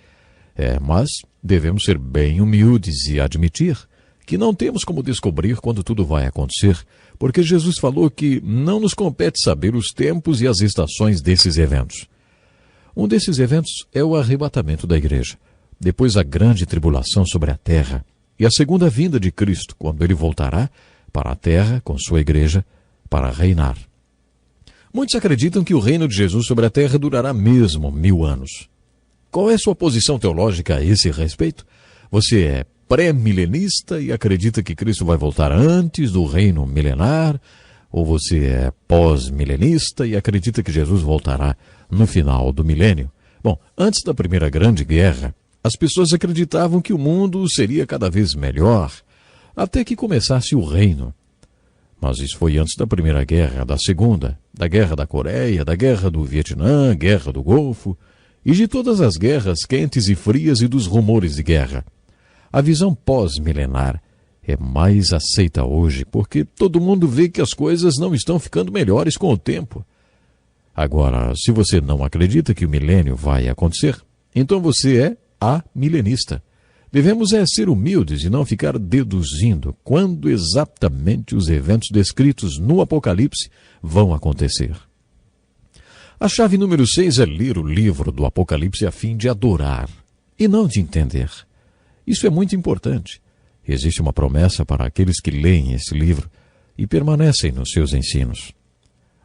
Mas devemos ser bem humildes e admitir que não temos como descobrir quando tudo vai acontecer, porque Jesus falou que não nos compete saber os tempos e as estações desses eventos. Um desses eventos é o arrebatamento da igreja, depois a grande tribulação sobre a terra e a segunda vinda de Cristo, quando ele voltará para a terra com sua igreja para reinar. Muitos acreditam que o reino de Jesus sobre a terra durará mesmo 1000 anos. Qual é sua posição teológica a esse respeito? Você é pré-milenista e acredita que Cristo vai voltar antes do reino milenar? Ou você é pós-milenista e acredita que Jesus voltará no final do milênio? Bom, antes da Primeira Grande Guerra, as pessoas acreditavam que o mundo seria cada vez melhor, até que começasse o reino. Mas isso foi antes da Primeira Guerra, da Segunda, da Guerra da Coreia, da Guerra do Vietnã, Guerra do Golfo, e de todas as guerras quentes e frias e dos rumores de guerra. A visão pós-milenar é mais aceita hoje, porque todo mundo vê que as coisas não estão ficando melhores com o tempo. Agora, se você não acredita que o milênio vai acontecer, então você é amilenista. Devemos ser humildes e não ficar deduzindo quando exatamente os eventos descritos no Apocalipse vão acontecer. A chave número 6 é ler o livro do Apocalipse a fim de adorar e não de entender. Isso é muito importante. Existe uma promessa para aqueles que leem esse livro e permanecem nos seus ensinos.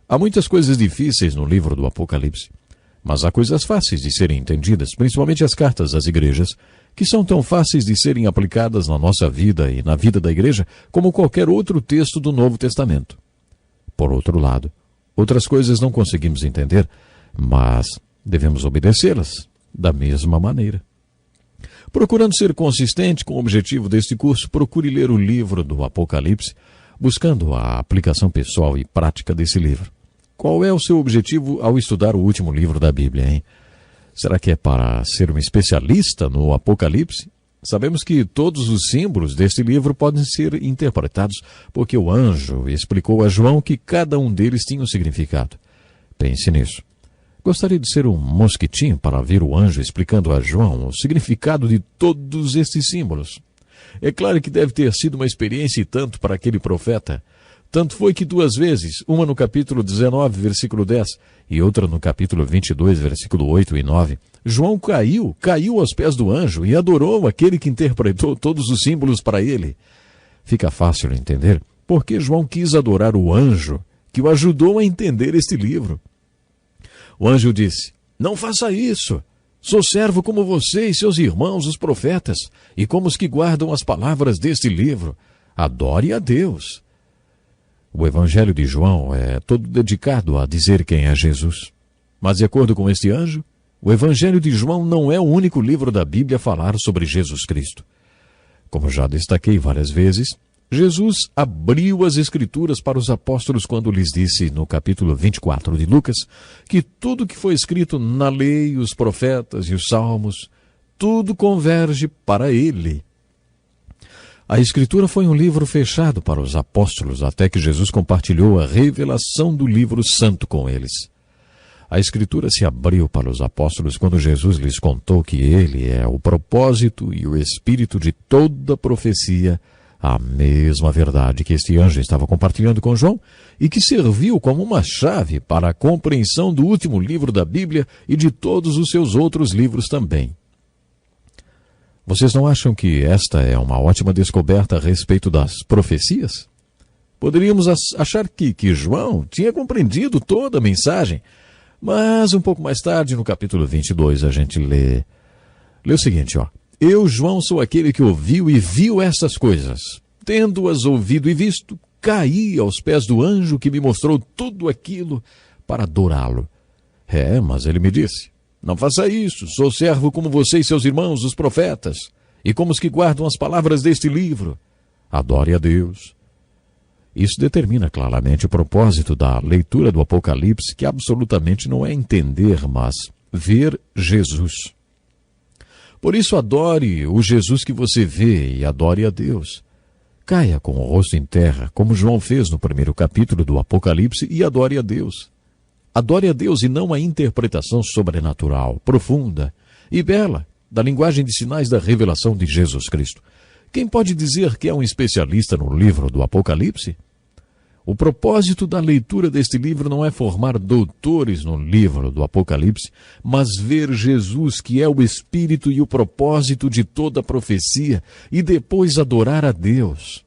Há muitas coisas difíceis no livro do Apocalipse, mas há coisas fáceis de serem entendidas, principalmente as cartas às igrejas, que são tão fáceis de serem aplicadas na nossa vida e na vida da igreja como qualquer outro texto do Novo Testamento. Por outro lado, outras coisas não conseguimos entender, mas devemos obedecê-las da mesma maneira. Procurando ser consistente com o objetivo deste curso, procure ler o livro do Apocalipse, buscando a aplicação pessoal e prática desse livro. Qual é o seu objetivo ao estudar o último livro da Bíblia, hein? Será que é para ser um especialista no Apocalipse? Sabemos que todos os símbolos deste livro podem ser interpretados porque o anjo explicou a João que cada um deles tinha um significado. Pense nisso. Gostaria de ser um mosquitinho para ver o anjo explicando a João o significado de todos estes símbolos. É claro que deve ter sido uma experiência e tanto para aquele profeta. Tanto foi que 2 vezes, uma no capítulo 19, versículo 10, e outra no capítulo 22, versículo 8 e 9, João caiu aos pés do anjo e adorou aquele que interpretou todos os símbolos para ele. Fica fácil entender por que João quis adorar o anjo que o ajudou a entender este livro. O anjo disse: "Não faça isso. Sou servo como você e seus irmãos, os profetas, e como os que guardam as palavras deste livro. Adore a Deus." O Evangelho de João é todo dedicado a dizer quem é Jesus. Mas, de acordo com este anjo, o Evangelho de João não é o único livro da Bíblia a falar sobre Jesus Cristo. Como já destaquei várias vezes, Jesus abriu as Escrituras para os apóstolos quando lhes disse, no capítulo 24 de Lucas, que tudo que foi escrito na lei, os profetas e os salmos, tudo converge para ele. A Escritura foi um livro fechado para os apóstolos até que Jesus compartilhou a revelação do livro santo com eles. A Escritura se abriu para os apóstolos quando Jesus lhes contou que ele é o propósito e o espírito de toda profecia A mesma verdade que este anjo estava compartilhando com João e que serviu como uma chave para a compreensão do último livro da Bíblia e de todos os seus outros livros também. Vocês não acham que esta é uma ótima descoberta a respeito das profecias? Poderíamos achar que João tinha compreendido toda a mensagem, mas um pouco mais tarde, no capítulo 22, a gente lê o seguinte, ó. Eu, João, sou aquele que ouviu e viu estas coisas. Tendo-as ouvido e visto, caí aos pés do anjo que me mostrou tudo aquilo para adorá-lo. Mas ele me disse, não faça isso, sou servo como você e seus irmãos, os profetas, e como os que guardam as palavras deste livro. Adore a Deus. Isso determina claramente o propósito da leitura do Apocalipse, que absolutamente não é entender, mas ver Jesus. Por isso, adore o Jesus que você vê e adore a Deus. Caia com o rosto em terra, como João fez no primeiro capítulo do Apocalipse, e adore a Deus. Adore a Deus e não a interpretação sobrenatural, profunda e bela da linguagem de sinais da revelação de Jesus Cristo. Quem pode dizer que é um especialista no livro do Apocalipse? O propósito da leitura deste livro não é formar doutores no livro do Apocalipse, mas ver Jesus, que é o espírito e o propósito de toda a profecia, e depois adorar a Deus.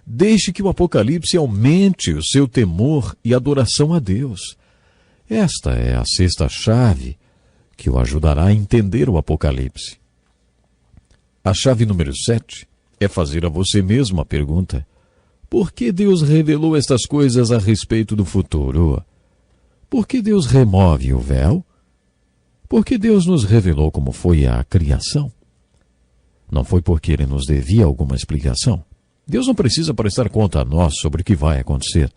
Deixe que o Apocalipse aumente o seu temor e adoração a Deus. Esta é a sexta chave que o ajudará a entender o Apocalipse. A chave número 7 é fazer a você mesmo a pergunta: por que Deus revelou estas coisas a respeito do futuro? Por que Deus remove o véu? Por que Deus nos revelou como foi a criação? Não foi porque Ele nos devia alguma explicação. Deus não precisa prestar conta a nós sobre o que vai acontecer.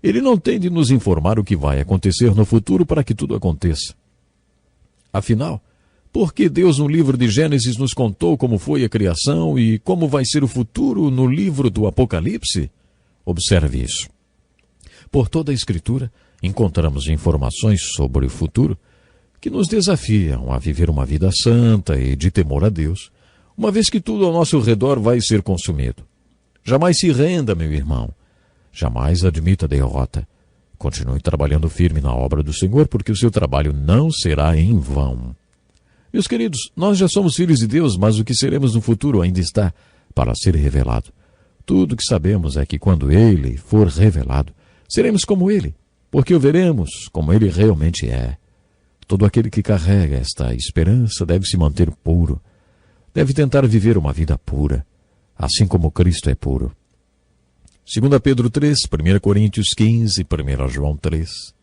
Ele não tem de nos informar o que vai acontecer no futuro para que tudo aconteça. Afinal, por que Deus no livro de Gênesis nos contou como foi a criação e como vai ser o futuro no livro do Apocalipse? Observe isso. Por toda a Escritura, encontramos informações sobre o futuro que nos desafiam a viver uma vida santa e de temor a Deus, uma vez que tudo ao nosso redor vai ser consumido. Jamais se renda, meu irmão. Jamais admita a derrota. Continue trabalhando firme na obra do Senhor, porque o seu trabalho não será em vão. Meus queridos, nós já somos filhos de Deus, mas o que seremos no futuro ainda está para ser revelado. Tudo o que sabemos é que quando Ele for revelado, seremos como Ele, porque o veremos como Ele realmente é. Todo aquele que carrega esta esperança deve se manter puro, deve tentar viver uma vida pura, assim como Cristo é puro. 2 Pedro 3, 1 Coríntios 15, 1 João 3.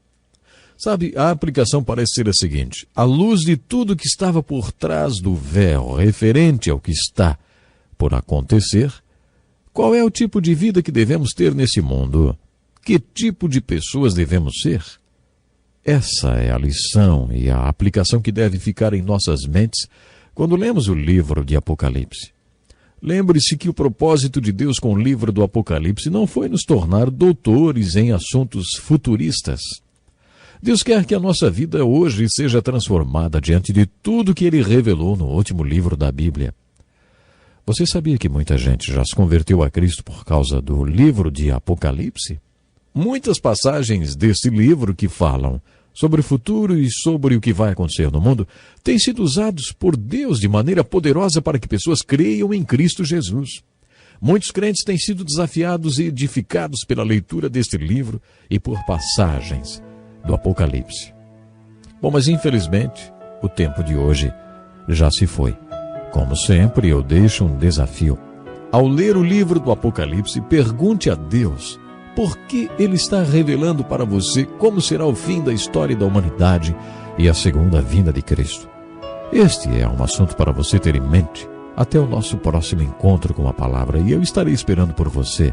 Sabe, a aplicação parece ser a seguinte: à luz de tudo que estava por trás do véu, referente ao que está por acontecer, qual é o tipo de vida que devemos ter nesse mundo? Que tipo de pessoas devemos ser? Essa é a lição e a aplicação que deve ficar em nossas mentes quando lemos o livro de Apocalipse. Lembre-se que o propósito de Deus com o livro do Apocalipse não foi nos tornar doutores em assuntos futuristas. Deus quer que a nossa vida hoje seja transformada diante de tudo que Ele revelou no último livro da Bíblia. Você sabia que muita gente já se converteu a Cristo por causa do livro de Apocalipse? Muitas passagens deste livro que falam sobre o futuro e sobre o que vai acontecer no mundo têm sido usados por Deus de maneira poderosa para que pessoas creiam em Cristo Jesus. Muitos crentes têm sido desafiados e edificados pela leitura deste livro e por passagens do Apocalipse. Bom, mas infelizmente, o tempo de hoje já se foi. Como sempre, eu deixo um desafio. Ao ler o livro do Apocalipse, pergunte a Deus por que Ele está revelando para você como será o fim da história da humanidade e a segunda vinda de Cristo. Este é um assunto para você ter em mente até o nosso próximo encontro com a palavra, e eu estarei esperando por você.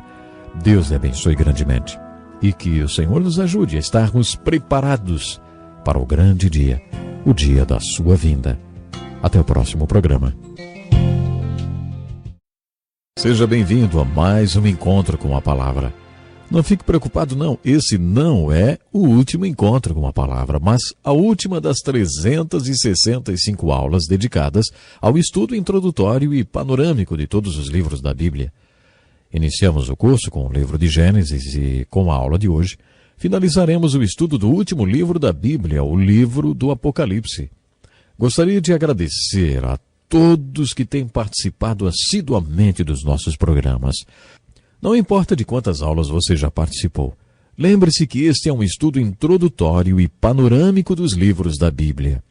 Deus lhe abençoe grandemente e que o Senhor nos ajude a estarmos preparados para o grande dia, o dia da sua vinda. Até o próximo programa. Seja bem-vindo a mais um encontro com a palavra. Não fique preocupado não, esse não é o último encontro com a palavra, mas a última das 365 aulas dedicadas ao estudo introdutório e panorâmico de todos os livros da Bíblia. Iniciamos o curso com o livro de Gênesis e, com a aula de hoje, finalizaremos o estudo do último livro da Bíblia, o livro do Apocalipse. Gostaria de agradecer a todos que têm participado assiduamente dos nossos programas. Não importa de quantas aulas você já participou, lembre-se que este é um estudo introdutório e panorâmico dos livros da Bíblia.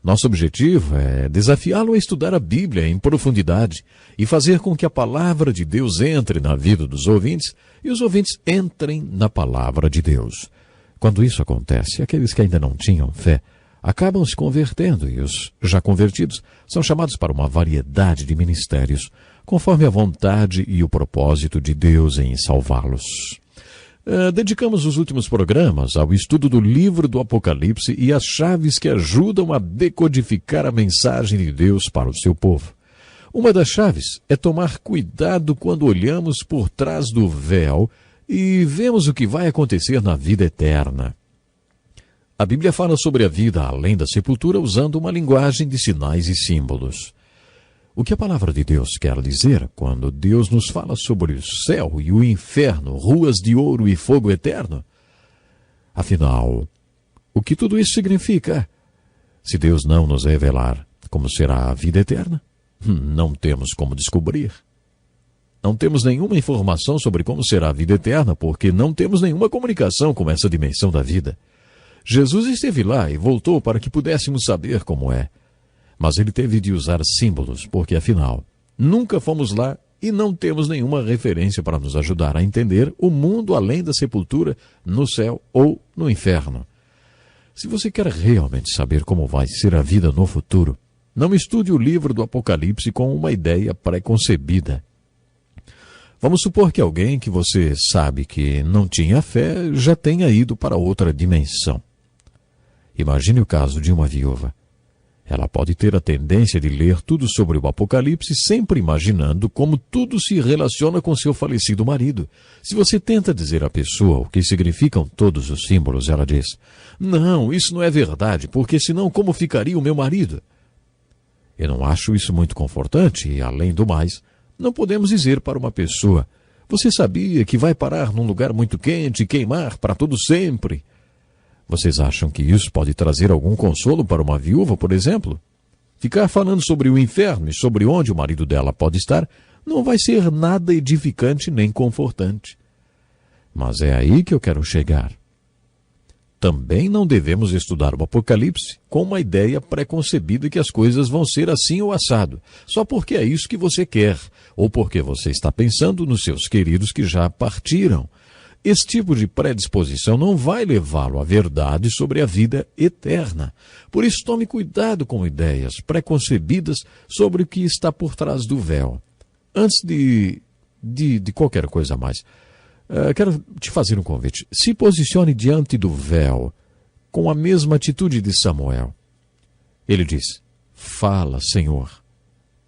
Nosso objetivo é desafiá-lo a estudar a Bíblia em profundidade e fazer com que a palavra de Deus entre na vida dos ouvintes e os ouvintes entrem na palavra de Deus. Quando isso acontece, aqueles que ainda não tinham fé acabam se convertendo e os já convertidos são chamados para uma variedade de ministérios, conforme a vontade e o propósito de Deus em salvá-los. Dedicamos os últimos programas ao estudo do livro do Apocalipse e as chaves que ajudam a decodificar a mensagem de Deus para o seu povo. Uma das chaves é tomar cuidado quando olhamos por trás do véu e vemos o que vai acontecer na vida eterna. A Bíblia fala sobre a vida além da sepultura usando uma linguagem de sinais e símbolos. O que a palavra de Deus quer dizer quando Deus nos fala sobre o céu e o inferno, ruas de ouro e fogo eterno? Afinal, o que tudo isso significa? Se Deus não nos revelar como será a vida eterna, não temos como descobrir. Não temos nenhuma informação sobre como será a vida eterna, porque não temos nenhuma comunicação com essa dimensão da vida. Jesus esteve lá e voltou para que pudéssemos saber como é. Mas ele teve de usar símbolos, porque afinal, nunca fomos lá e não temos nenhuma referência para nos ajudar a entender o mundo além da sepultura, no céu ou no inferno. Se você quer realmente saber como vai ser a vida no futuro, não estude o livro do Apocalipse com uma ideia pré-concebida. Vamos supor que alguém que você sabe que não tinha fé já tenha ido para outra dimensão. Imagine o caso de uma viúva. Ela pode ter a tendência de ler tudo sobre o Apocalipse, sempre imaginando como tudo se relaciona com seu falecido marido. Se você tenta dizer à pessoa o que significam todos os símbolos, ela diz: "Não, isso não é verdade, porque senão como ficaria o meu marido?" Eu não acho isso muito confortante e, além do mais, não podemos dizer para uma pessoa: "Você sabia que vai parar num lugar muito quente e queimar para todo sempre?" Vocês acham que isso pode trazer algum consolo para uma viúva, por exemplo? Ficar falando sobre o inferno e sobre onde o marido dela pode estar não vai ser nada edificante nem confortante. Mas é aí que eu quero chegar. Também não devemos estudar o Apocalipse com uma ideia pré-concebida que as coisas vão ser assim ou assado, só porque é isso que você quer, ou porque você está pensando nos seus queridos que já partiram. Esse tipo de predisposição não vai levá-lo à verdade sobre a vida eterna. Por isso, tome cuidado com ideias preconcebidas sobre o que está por trás do véu. Antes de qualquer coisa mais, quero te fazer um convite. Se posicione diante do véu com a mesma atitude de Samuel. Ele diz: "Fala, Senhor,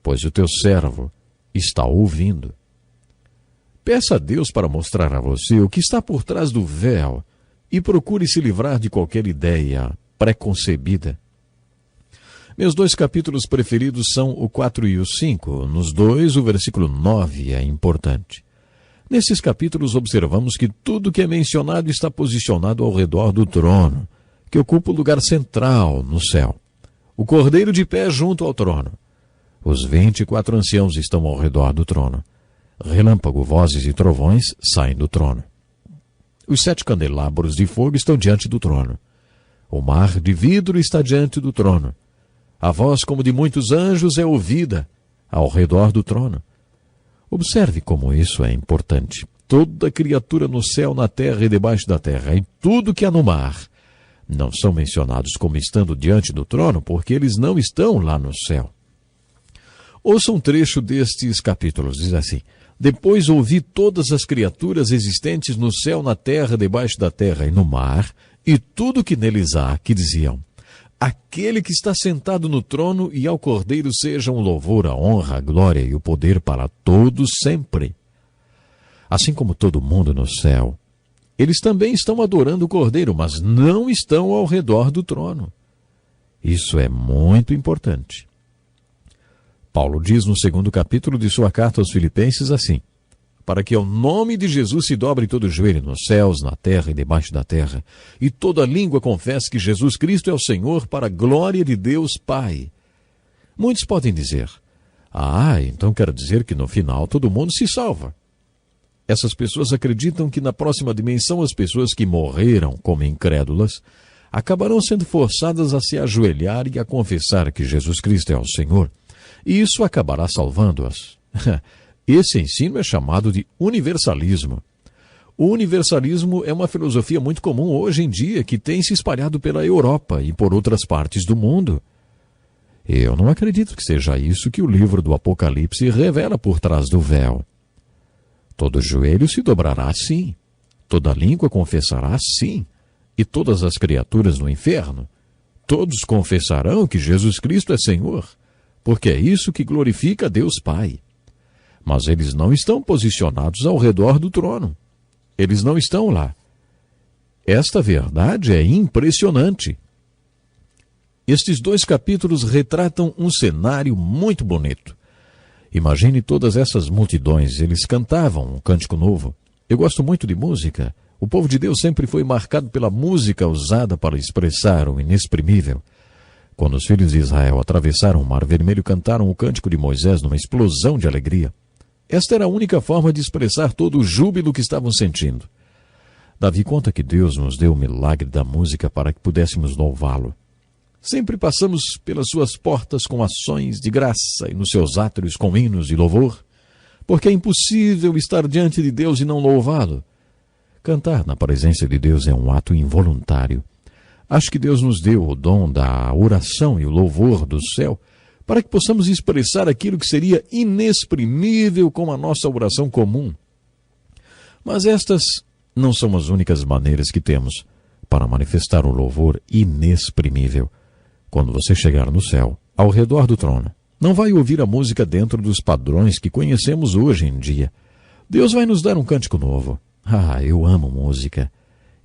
pois o teu servo está ouvindo." Peça a Deus para mostrar a você o que está por trás do véu e procure se livrar de qualquer ideia pré-concebida. Meus dois capítulos preferidos são o 4 e o 5. Nos dois, o versículo 9 é importante. Nesses capítulos, observamos que tudo que é mencionado está posicionado ao redor do trono, que ocupa o lugar central no céu. O cordeiro de pé junto ao trono. Os 24 anciãos estão ao redor do trono. Relâmpago, vozes e trovões saem do trono. Os 7 candelabros de fogo estão diante do trono. O mar de vidro está diante do trono. A voz como de muitos anjos é ouvida ao redor do trono. Observe como isso é importante. Toda criatura no céu, na terra e debaixo da terra, e tudo que há no mar, não são mencionados como estando diante do trono, porque eles não estão lá no céu. Ouça um trecho destes capítulos, diz assim: "Depois ouvi todas as criaturas existentes no céu, na terra, debaixo da terra e no mar, e tudo que neles há, que diziam: Aquele que está sentado no trono e ao Cordeiro sejam o louvor, a honra, a glória e o poder para todos sempre." assim como todo mundo no céu. Eles também estão adorando o Cordeiro, mas não estão ao redor do trono. Isso é muito importante. Paulo diz no 2º capítulo de sua carta aos Filipenses assim: para que ao nome de Jesus se dobre todo o joelho nos céus, na terra e debaixo da terra, e toda língua confesse que Jesus Cristo é o Senhor, para a glória de Deus Pai. Muitos podem dizer: então quer dizer que no final todo mundo se salva. Essas pessoas acreditam que na próxima dimensão as pessoas que morreram como incrédulas acabarão sendo forçadas a se ajoelhar e a confessar que Jesus Cristo é o Senhor, e isso acabará salvando-as. Esse ensino é chamado de universalismo. O universalismo é uma filosofia muito comum hoje em dia, que tem se espalhado pela Europa e por outras partes do mundo. Eu não acredito que seja isso que o livro do Apocalipse revela por trás do véu. Todo joelho se dobrará, sim. Toda língua confessará, sim. E todas as criaturas no inferno, todos confessarão que Jesus Cristo é Senhor, porque é isso que glorifica a Deus Pai. Mas eles não estão posicionados ao redor do trono. Eles não estão lá. Esta verdade é impressionante. Estes 2 capítulos retratam um cenário muito bonito. Imagine todas essas multidões, eles cantavam um cântico novo. Eu gosto muito de música. O povo de Deus sempre foi marcado pela música usada para expressar o inexprimível. Quando os filhos de Israel atravessaram o Mar Vermelho, cantaram o cântico de Moisés numa explosão de alegria. Esta era a única forma de expressar todo o júbilo que estavam sentindo. Davi conta que Deus nos deu o milagre da música para que pudéssemos louvá-lo. Sempre passamos pelas suas portas com ações de graça e nos seus átrios com hinos de louvor, porque é impossível estar diante de Deus e não louvá-lo. Cantar na presença de Deus é um ato involuntário. Acho que Deus nos deu o dom da oração e o louvor do céu para que possamos expressar aquilo que seria inexprimível com a nossa oração comum. Mas estas não são as únicas maneiras que temos para manifestar um louvor inexprimível. Quando você chegar no céu, ao redor do trono, não vai ouvir a música dentro dos padrões que conhecemos hoje em dia. Deus vai nos dar um cântico novo. Eu amo música.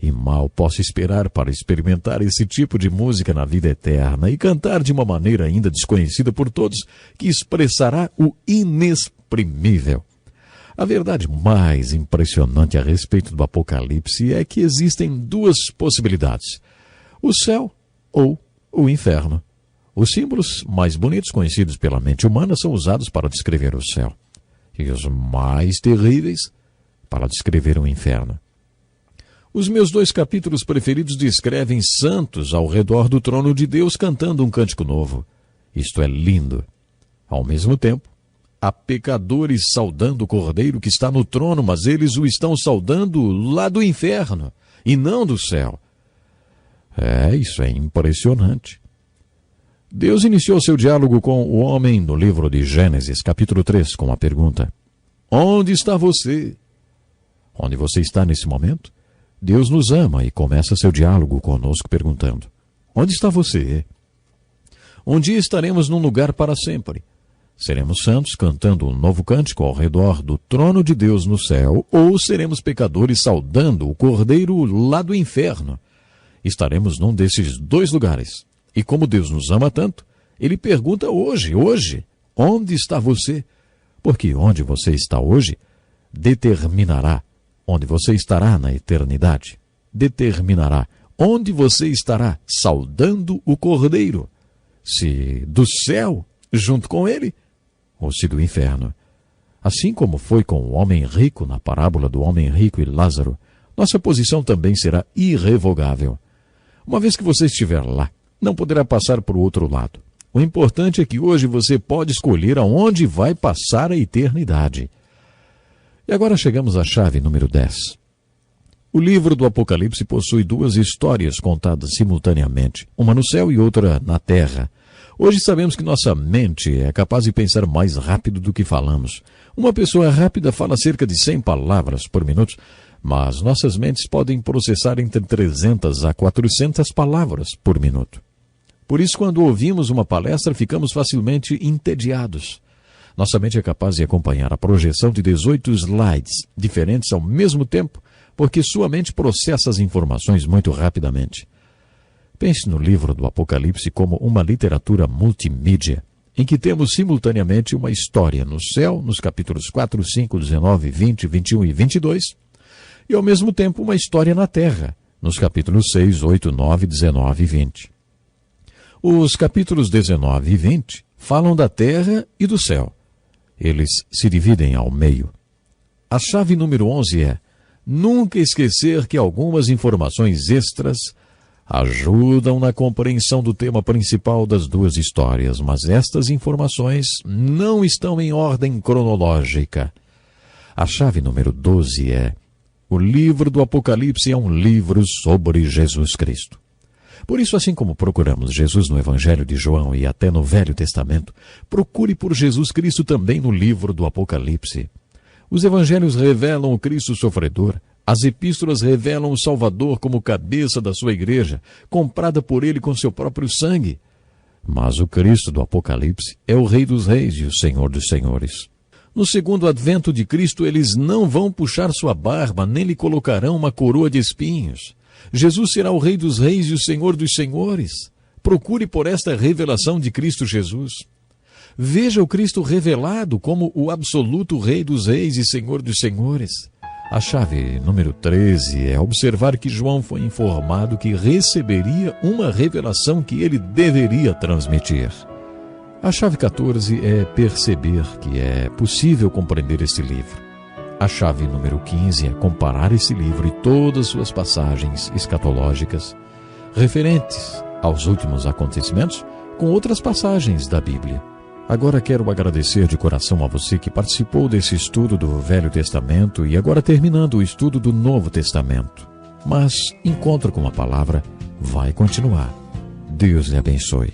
E mal posso esperar para experimentar esse tipo de música na vida eterna e cantar de uma maneira ainda desconhecida por todos, que expressará o inexprimível. A verdade mais impressionante a respeito do Apocalipse é que existem 2 possibilidades: o céu ou o inferno. Os símbolos mais bonitos conhecidos pela mente humana são usados para descrever o céu, e os mais terríveis para descrever o inferno. Os meus 2 capítulos preferidos descrevem santos ao redor do trono de Deus cantando um cântico novo. Isto é lindo. Ao mesmo tempo, há pecadores saudando o Cordeiro que está no trono, mas eles o estão saudando lá do inferno e não do céu. Isso é impressionante. Deus iniciou seu diálogo com o homem no livro de Gênesis, capítulo 3, com a pergunta: onde está você? Onde você está nesse momento? Deus nos ama e começa seu diálogo conosco perguntando: onde está você? Um dia estaremos num lugar para sempre. Seremos santos cantando um novo cântico ao redor do trono de Deus no céu, ou seremos pecadores saudando o Cordeiro lá do inferno. Estaremos num desses 2 lugares. E como Deus nos ama tanto, Ele pergunta hoje, onde está você? Porque onde você está hoje determinará onde você estará na eternidade. Determinará onde você estará saudando o Cordeiro. Se do céu, junto com ele, ou se do inferno. Assim como foi com o homem rico na parábola do homem rico e Lázaro, nossa posição também será irrevogável. Uma vez que você estiver lá, não poderá passar para o outro lado. O importante é que hoje você pode escolher aonde vai passar a eternidade. E agora chegamos à chave número 10. O livro do Apocalipse possui 2 histórias contadas simultaneamente, uma no céu e outra na terra. Hoje sabemos que nossa mente é capaz de pensar mais rápido do que falamos. Uma pessoa rápida fala cerca de 100 palavras por minuto, mas nossas mentes podem processar entre 300 a 400 palavras por minuto. Por isso, quando ouvimos uma palestra, ficamos facilmente entediados. Nossa mente é capaz de acompanhar a projeção de 18 slides diferentes ao mesmo tempo, porque sua mente processa as informações muito rapidamente. Pense no livro do Apocalipse como uma literatura multimídia, em que temos simultaneamente uma história no céu, nos capítulos 4, 5, 19, 20, 21 e 22, e ao mesmo tempo uma história na terra, nos capítulos 6, 8, 9, 19 e 20. Os capítulos 19 e 20 falam da terra e do céu. Eles se dividem ao meio. A chave número 11 é: nunca esquecer que algumas informações extras ajudam na compreensão do tema principal das duas histórias, mas estas informações não estão em ordem cronológica. A chave número 12 é: o livro do Apocalipse é um livro sobre Jesus Cristo. Por isso, assim como procuramos Jesus no Evangelho de João e até no Velho Testamento, procure por Jesus Cristo também no livro do Apocalipse. Os evangelhos revelam o Cristo sofredor. As epístolas revelam o Salvador como cabeça da sua igreja, comprada por ele com seu próprio sangue. Mas o Cristo do Apocalipse é o Rei dos Reis e o Senhor dos Senhores. No segundo advento de Cristo, eles não vão puxar sua barba, nem lhe colocarão uma coroa de espinhos. Jesus será o Rei dos Reis e o Senhor dos Senhores. Procure por esta revelação de Cristo Jesus. Veja o Cristo revelado como o absoluto Rei dos Reis e Senhor dos Senhores. A chave número 13 é observar que João foi informado que receberia uma revelação que ele deveria transmitir. A chave 14 é perceber que é possível compreender este livro. A chave número 15 é comparar esse livro e todas suas passagens escatológicas referentes aos últimos acontecimentos com outras passagens da Bíblia. Agora quero agradecer de coração a você que participou desse estudo do Velho Testamento e agora terminando o estudo do Novo Testamento. Mas encontro com a palavra vai continuar. Deus lhe abençoe.